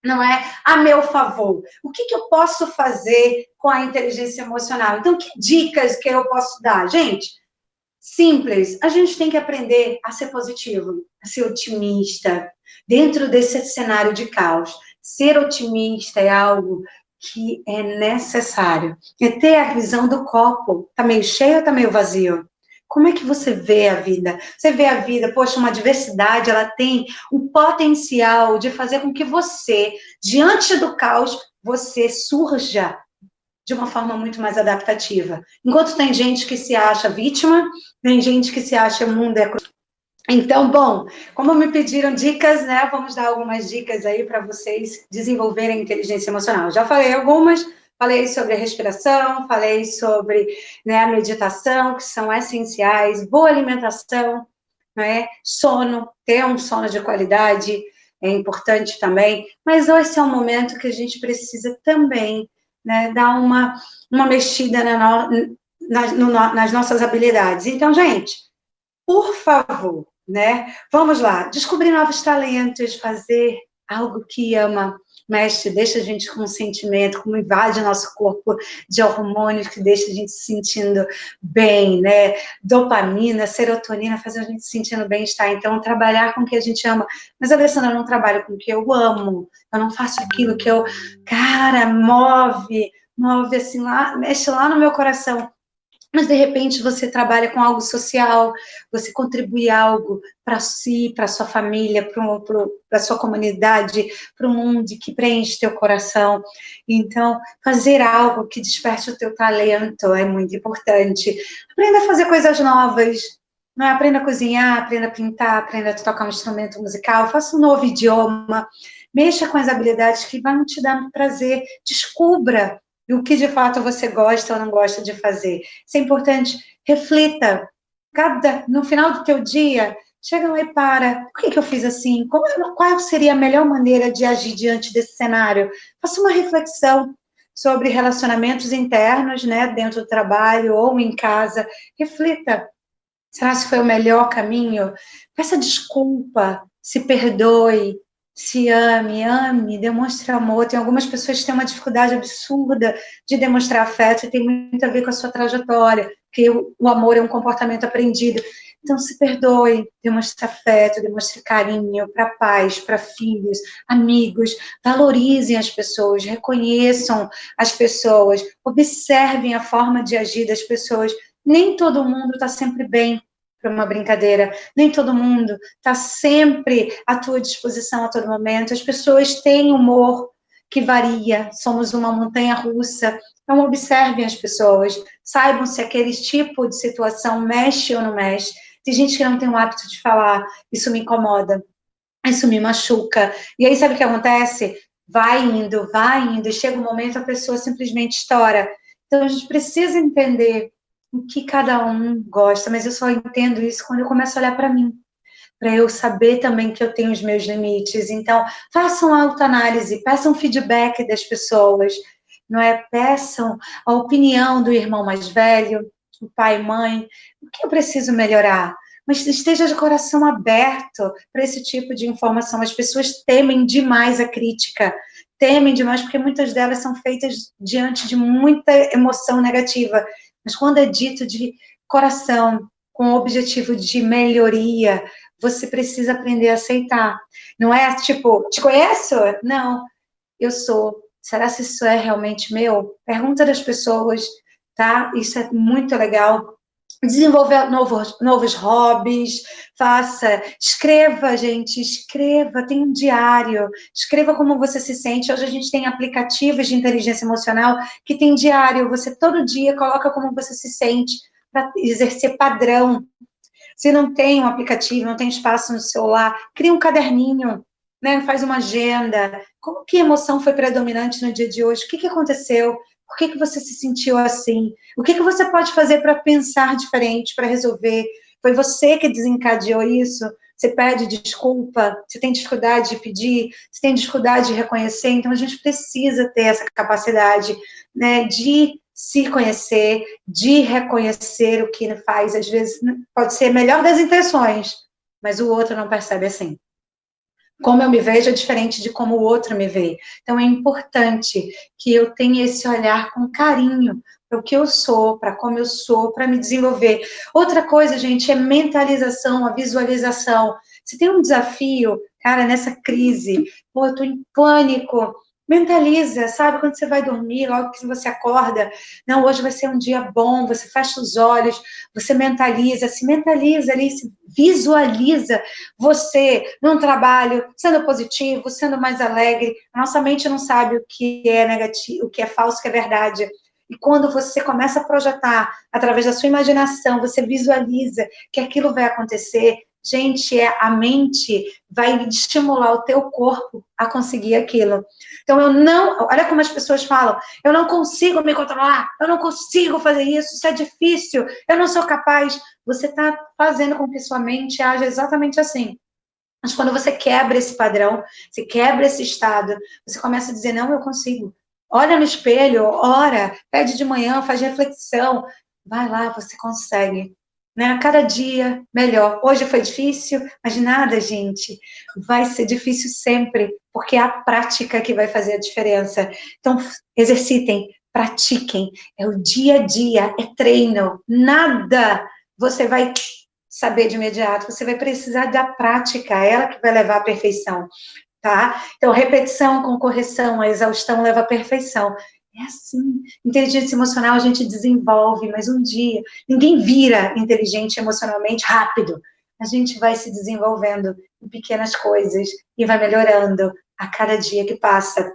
Não é a meu favor. O que eu posso fazer com a inteligência emocional? Então, que dicas que eu posso dar? Gente, simples. A gente tem que aprender a ser positivo, a ser otimista. Dentro desse cenário de caos, ser otimista é algo que é necessário. É ter a visão do copo. Tá meio cheio ou tá meio vazio? Como é que você vê a vida? Você vê a vida, poxa, uma diversidade, ela tem o potencial de fazer com que você, diante do caos, você surja de uma forma muito mais adaptativa. Enquanto tem gente que se acha vítima, tem gente que se acha o mundo é cruel. Então, bom, como me pediram dicas, né, vamos dar algumas dicas aí para vocês desenvolverem a inteligência emocional. Já falei algumas. Falei sobre a respiração, falei sobre, né, a meditação, que são essenciais, boa alimentação, né, sono, ter um sono de qualidade é importante também, mas esse é um momento que a gente precisa também, né, dar uma mexida nas nossas habilidades. Então, gente, por favor, né, vamos lá, descobrir novos talentos, fazer algo que ama, mexe, deixa a gente com um sentimento, como invade o nosso corpo de hormônios que deixa a gente se sentindo bem, né? Dopamina, serotonina, faz a gente se sentindo bem-estar. Então, trabalhar com o que a gente ama. Mas, Alessandra, eu não trabalho com o que eu amo, eu não faço aquilo que eu, cara, move assim lá, mexe lá no meu coração. Mas, de repente, você trabalha com algo social, você contribui algo para si, para sua família, para sua comunidade, para o mundo que preenche teu coração. Então, fazer algo que desperte o teu talento é muito importante. Aprenda a fazer coisas novas, não é? Aprenda a cozinhar, aprenda a pintar, aprenda a tocar um instrumento musical, faça um novo idioma, mexa com as habilidades que vão te dar prazer, descubra o que de fato você gosta ou não gosta de fazer. Isso é importante. Reflita. No final do teu dia, chega lá e para. Por que eu fiz assim? Qual seria a melhor maneira de agir diante desse cenário? Faça uma reflexão sobre relacionamentos internos, né, dentro do trabalho ou em casa. Reflita. Será que foi o melhor caminho? Peça desculpa, se perdoe, se ame, demonstre amor. Tem algumas pessoas que têm uma dificuldade absurda de demonstrar afeto e tem muito a ver com a sua trajetória, porque o amor é um comportamento aprendido. Então, se perdoe, demonstre afeto, demonstre carinho para pais, para filhos, amigos, valorizem as pessoas, reconheçam as pessoas, observem a forma de agir das pessoas. Nem todo mundo está sempre bem para uma brincadeira, nem todo mundo está sempre à tua disposição a todo momento. As pessoas têm humor que varia, somos uma montanha russa. Então, observem as pessoas, saibam se aquele tipo de situação mexe ou não mexe. Tem gente que não tem o hábito de falar, isso me incomoda, isso me machuca. E aí, sabe o que acontece? Vai indo, e chega um momento a pessoa simplesmente estoura. Então, a gente precisa entender o que cada um gosta, mas eu só entendo isso quando eu começo a olhar para mim, para eu saber também que eu tenho os meus limites. Então, façam autoanálise, peçam feedback das pessoas, não é? Peçam a opinião do irmão mais velho, o pai e mãe, o que eu preciso melhorar? Mas esteja de coração aberto para esse tipo de informação. As pessoas temem demais a crítica, temem demais, porque muitas delas são feitas diante de muita emoção negativa. Mas quando é dito de coração, com o objetivo de melhoria, você precisa aprender a aceitar. Não é tipo, te conheço? Não, eu sou. Será se isso é realmente meu? Pergunta das pessoas, tá? Isso é muito legal. Desenvolver novos hobbies, faça, escreva, gente, escreva, tem um diário, escreva como você se sente. Hoje a gente tem aplicativos de inteligência emocional que tem diário, você todo dia coloca como você se sente, para exercer padrão. Se não tem um aplicativo, não tem espaço no celular, cria um caderninho, né? Faz uma agenda. Como que emoção foi predominante no dia de hoje? O que aconteceu? Por que você se sentiu assim? O que você pode fazer para pensar diferente, para resolver? Foi você que desencadeou isso? Você pede desculpa? Você tem dificuldade de pedir? Você tem dificuldade de reconhecer? Então, a gente precisa ter essa capacidade, né, de se conhecer, de reconhecer o que faz. Às vezes, pode ser a melhor das intenções, mas o outro não percebe assim. Como eu me vejo é diferente de como o outro me vê. Então, é importante que eu tenha esse olhar com carinho para o que eu sou, para como eu sou, para me desenvolver. Outra coisa, gente, é mentalização, a visualização. Se tem um desafio, cara, nessa crise, pô, eu estou em pânico, mentaliza, sabe? Quando você vai dormir, logo que você acorda, não, hoje vai ser um dia bom, você fecha os olhos, você mentaliza, se mentaliza ali, se visualiza você num trabalho, sendo positivo, sendo mais alegre. A nossa mente não sabe o que é negativo, o que é falso, o que é verdade. E quando você começa a projetar, através da sua imaginação, você visualiza que aquilo vai acontecer, gente, a mente vai estimular o teu corpo a conseguir aquilo. Então, olha como as pessoas falam, eu não consigo me controlar, eu não consigo fazer isso é difícil, eu não sou capaz. Você está fazendo com que sua mente haja exatamente assim. Mas quando você quebra esse padrão, você quebra esse estado, você começa a dizer, não, eu consigo. Olha no espelho, ora, pede de manhã, faz reflexão. Vai lá, você consegue. Né? A cada dia, melhor. Hoje foi difícil, mas nada, gente. Vai ser difícil sempre, porque é a prática que vai fazer a diferença. Então, exercitem, pratiquem. É o dia a dia, é treino. Nada você vai saber de imediato, você vai precisar da prática, ela que vai levar à perfeição, tá? Então, repetição com correção, a exaustão leva à perfeição. É assim, inteligência emocional a gente desenvolve, mas um dia, ninguém vira inteligente emocionalmente rápido, a gente vai se desenvolvendo em pequenas coisas e vai melhorando a cada dia que passa.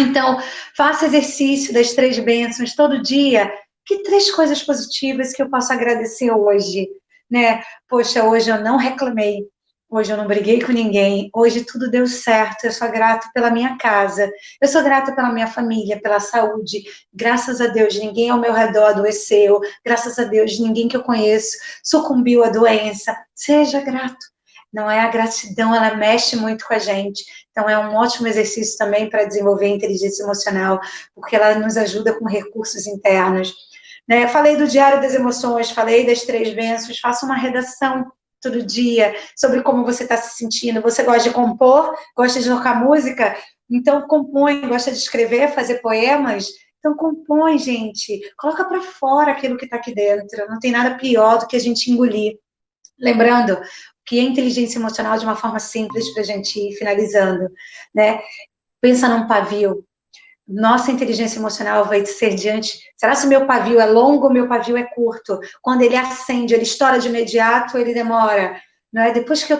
Então, faça exercício das 3 bênçãos todo dia. Que 3 coisas positivas que eu posso agradecer hoje? Né? Poxa, hoje eu não reclamei, hoje eu não briguei com ninguém, hoje tudo deu certo, eu sou grata pela minha casa, eu sou grata pela minha família, pela saúde, graças a Deus ninguém ao meu redor adoeceu, graças a Deus ninguém que eu conheço sucumbiu à doença, seja grato. Não é a gratidão, ela mexe muito com a gente, então é um ótimo exercício também para desenvolver a inteligência emocional, porque ela nos ajuda com recursos internos. Né? Falei do Diário das Emoções, falei das 3 bênçãos, faça uma redação todo dia sobre como você está se sentindo. Você gosta de compor? Gosta de tocar música? Então compõe, gosta de escrever, fazer poemas? Então compõe, gente. Coloca para fora aquilo que está aqui dentro. Não tem nada pior do que a gente engolir. Lembrando que a inteligência emocional, de uma forma simples, para a gente ir finalizando, né? Pensa num pavio. Nossa inteligência emocional vai ser diante... Será se o meu pavio é longo ou meu pavio é curto? Quando ele acende, ele estoura de imediato ou ele demora? Não é? Depois que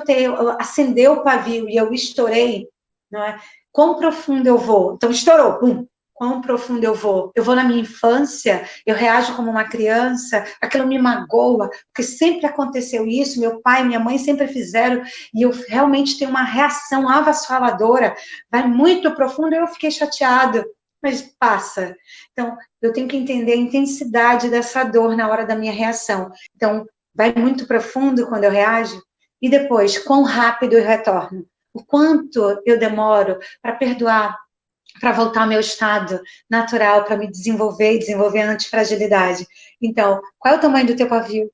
acendeu o pavio e eu estourei, não é? Quão profundo eu vou? Então, estourou, pum! Quão profundo eu vou? Eu vou na minha infância, eu reajo como uma criança, aquilo me magoa, porque sempre aconteceu isso, meu pai e minha mãe sempre fizeram, e eu realmente tenho uma reação avassaladora, vai muito profundo, eu fiquei chateado. mas passa. Então, eu tenho que entender a intensidade dessa dor na hora da minha reação. Então, vai muito profundo quando eu reajo, e depois, quão rápido eu retorno. O quanto eu demoro para perdoar, para voltar ao meu estado natural, para me desenvolver e desenvolver a antifragilidade. Então, qual é o tamanho do teu pavio?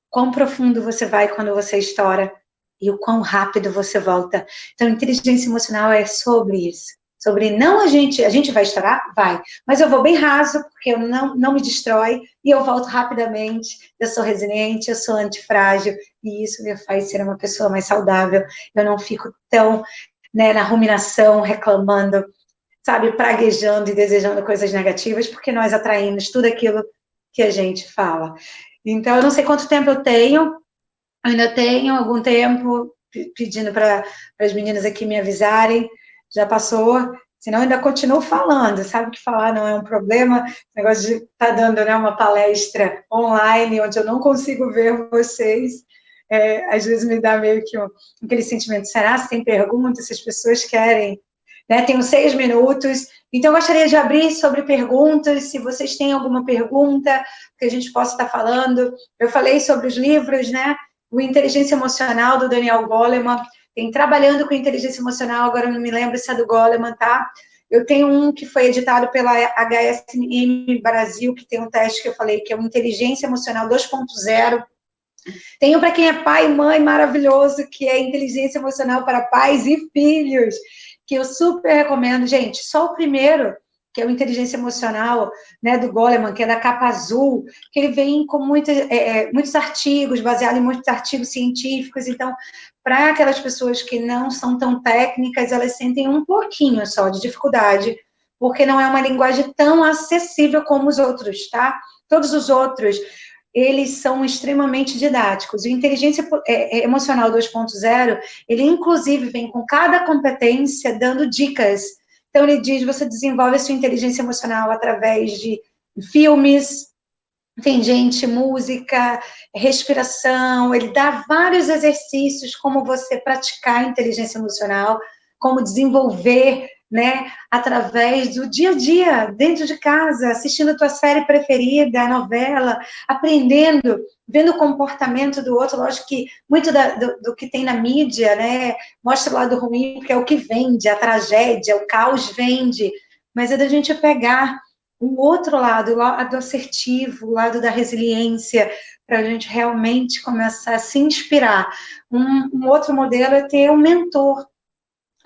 Quão profundo você vai quando você estoura? E o quão rápido você volta. Então, inteligência emocional é sobre isso. Sobre não a gente vai estourar? Vai. Mas eu vou bem raso, porque eu não me destrói, e eu volto rapidamente. Eu sou resiliente, eu sou antifrágil, e isso me faz ser uma pessoa mais saudável. Eu não fico tão, né, na ruminação, reclamando, sabe, praguejando e desejando coisas negativas, porque nós atraímos tudo aquilo que a gente fala. Então, eu não sei quanto tempo eu tenho, ainda tenho algum tempo, pedindo para as meninas aqui me avisarem, já passou, senão eu ainda continuo falando, sabe que falar não é um problema, o negócio de estar dando, né, uma palestra online, onde eu não consigo ver vocês, às vezes me dá meio que aquele sentimento, será se tem perguntas, se as pessoas querem, né, tenho 6 minutos, então eu gostaria de abrir sobre perguntas, se vocês têm alguma pergunta que a gente possa estar falando. Eu falei sobre os livros, né, o Inteligência Emocional, do Daniel Goleman, tem Trabalhando com Inteligência Emocional, agora eu não me lembro se é do Goleman, tá? Eu tenho um que foi editado pela HSM Brasil, que tem um teste que eu falei, que é o Inteligência Emocional 2.0. Tenho para quem é pai e mãe, maravilhoso, que é Inteligência Emocional para Pais e Filhos, que eu super recomendo. Gente, só o primeiro, que é o Inteligência Emocional, né, do Goleman, que é da capa azul, que ele vem com muitos artigos, baseado em muitos artigos científicos. Então, para aquelas pessoas que não são tão técnicas, elas sentem um pouquinho só de dificuldade, porque não é uma linguagem tão acessível como os outros, tá? Todos os outros, eles são extremamente didáticos. O Inteligência Emocional 2.0, ele inclusive vem com cada competência dando dicas. Então, ele diz, você desenvolve a sua inteligência emocional através de filmes, tem gente, música, respiração, ele dá vários exercícios como você praticar a inteligência emocional, como desenvolver, né, através do dia a dia, dentro de casa, assistindo a tua série preferida, a novela, aprendendo, vendo o comportamento do outro. Lógico que muito do que tem na mídia, né, mostra o lado ruim, porque é o que vende, a tragédia, o caos vende, mas é da gente pegar o outro lado, o lado assertivo, o lado da resiliência, para a gente realmente começar a se inspirar. Um outro modelo é ter um mentor.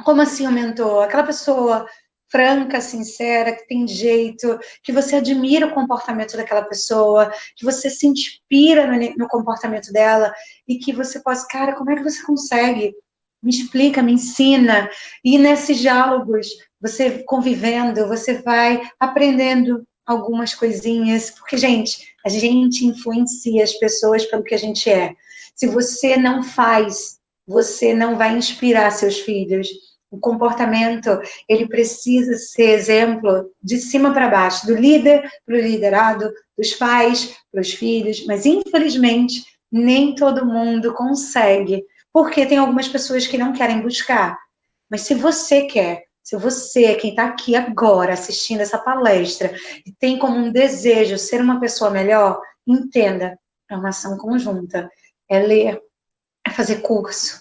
Como assim um mentor? Aquela pessoa franca, sincera, que tem jeito, que você admira o comportamento daquela pessoa, que você se inspira no comportamento dela, e que você possa, cara, como é que você consegue? Me explica, me ensina. E nesses diálogos, você convivendo, você vai aprendendo algumas coisinhas, porque, gente, a gente influencia as pessoas pelo que a gente é. Se você não faz, você não vai inspirar seus filhos. O comportamento, ele precisa ser exemplo de cima para baixo, do líder para o liderado, dos pais para os filhos, mas, infelizmente, nem todo mundo consegue, porque tem algumas pessoas que não querem buscar. Mas se você quer, se você, quem está aqui agora assistindo essa palestra, e tem como um desejo ser uma pessoa melhor, entenda, é uma ação conjunta, é ler, é fazer curso,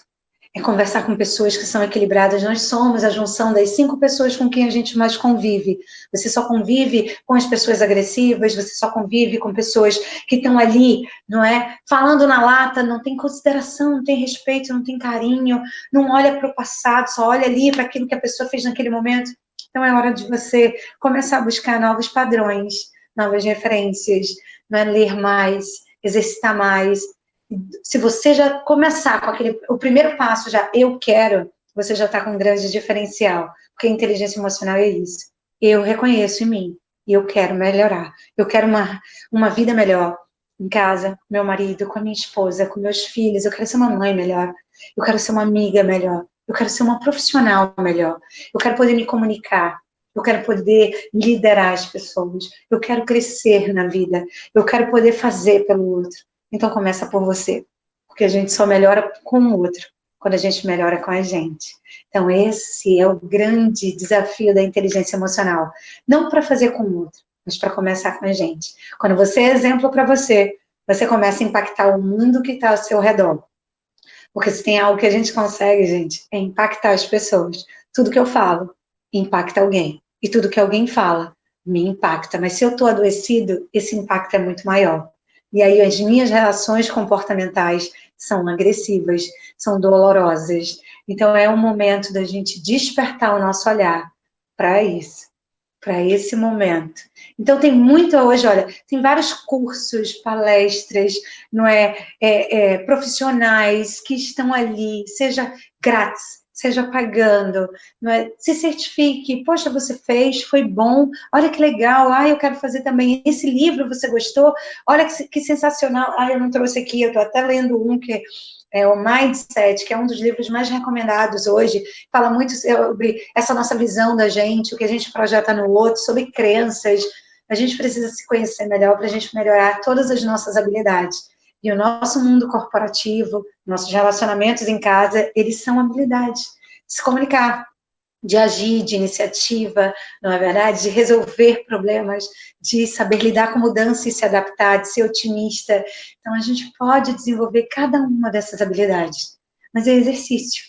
é conversar com pessoas que são equilibradas. Nós somos a junção das 5 pessoas com quem a gente mais convive. Você só convive com as pessoas agressivas, você só convive com pessoas que estão ali, não é? Falando na lata, não tem consideração, não tem respeito, não tem carinho, não olha para o passado, só olha ali para aquilo que a pessoa fez naquele momento. Então é hora de você começar a buscar novos padrões, novas referências, não é? Ler mais, exercitar mais. Se você já começar com o primeiro passo, já eu quero, você já está com um grande diferencial, porque a inteligência emocional é isso. Eu reconheço em mim, e eu quero melhorar. Eu quero uma vida melhor em casa, com meu marido, com a minha esposa, com meus filhos. Eu quero ser uma mãe melhor, eu quero ser uma amiga melhor, eu quero ser uma profissional melhor, eu quero poder me comunicar, eu quero poder liderar as pessoas, eu quero crescer na vida, eu quero poder fazer pelo outro. Então, começa por você, porque a gente só melhora com o outro, quando a gente melhora com a gente. Então, esse é o grande desafio da inteligência emocional. Não para fazer com o outro, mas para começar com a gente. Quando você é exemplo para você, você começa a impactar o mundo que está ao seu redor. Porque se tem algo que a gente consegue, gente, é impactar as pessoas. Tudo que eu falo impacta alguém. E tudo que alguém fala me impacta. Mas se eu estou adoecido, esse impacto é muito maior. E aí as minhas relações comportamentais são agressivas, são dolorosas. Então é um momento da gente despertar o nosso olhar para isso, para esse momento. Então tem muito hoje, olha, tem vários cursos, palestras, não profissionais que estão ali, seja grátis, seja pagando, não é? Se certifique, poxa, você fez, foi bom, olha que legal, eu quero fazer também esse livro, você gostou? Olha que sensacional, eu não trouxe aqui, eu estou até lendo um que é o Mindset, que é um dos livros mais recomendados hoje, fala muito sobre essa nossa visão da gente, o que a gente projeta no outro, sobre crenças. A gente precisa se conhecer melhor para a gente melhorar todas as nossas habilidades. E o nosso mundo corporativo, nossos relacionamentos em casa, eles são habilidades de se comunicar, de agir, de iniciativa, não é verdade? De resolver problemas, de saber lidar com mudança e se adaptar, de ser otimista. Então, a gente pode desenvolver cada uma dessas habilidades, mas é exercício,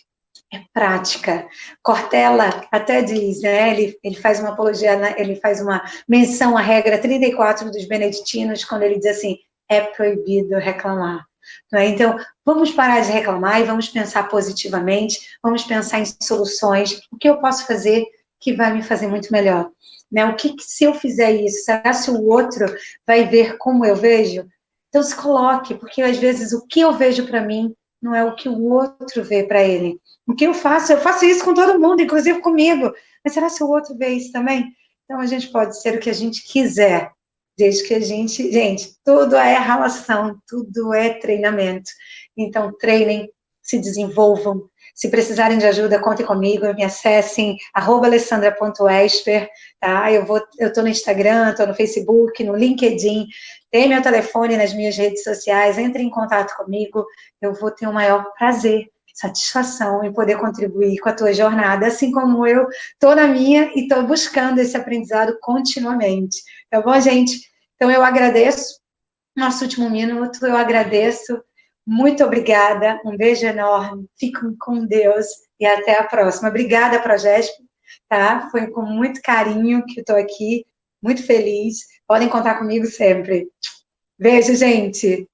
é prática. Cortella até diz, né, ele faz uma apologia, ele faz uma menção à regra 34 dos beneditinos, quando ele diz assim, é proibido reclamar. Então, vamos parar de reclamar e vamos pensar positivamente, vamos pensar em soluções, o que eu posso fazer que vai me fazer muito melhor, né? O que se eu fizer isso, será se o outro vai ver como eu vejo? Então, se coloque, porque às vezes o que eu vejo para mim não é o que o outro vê para ele. O que eu faço isso com todo mundo, inclusive comigo, mas será se o outro vê isso também? Então, a gente pode ser o que a gente quiser, desde que a gente, tudo é relação, tudo é treinamento. Então, treinem, se desenvolvam. Se precisarem de ajuda, contem comigo, me acessem, @alessandra.esper, tá? Eu estou no Instagram, estou no Facebook, no LinkedIn, tem meu telefone nas minhas redes sociais, entre em contato comigo, eu vou ter o maior prazer, satisfação em poder contribuir com a tua jornada, assim como eu estou na minha e estou buscando esse aprendizado continuamente. Tá bom, gente? Então, eu agradeço. Nosso último minuto, eu agradeço. Muito obrigada. Um beijo enorme. Fiquem com Deus e até a próxima. Obrigada, Progesp, tá? Foi com muito carinho que eu estou aqui. Muito feliz. Podem contar comigo sempre. Beijo, gente.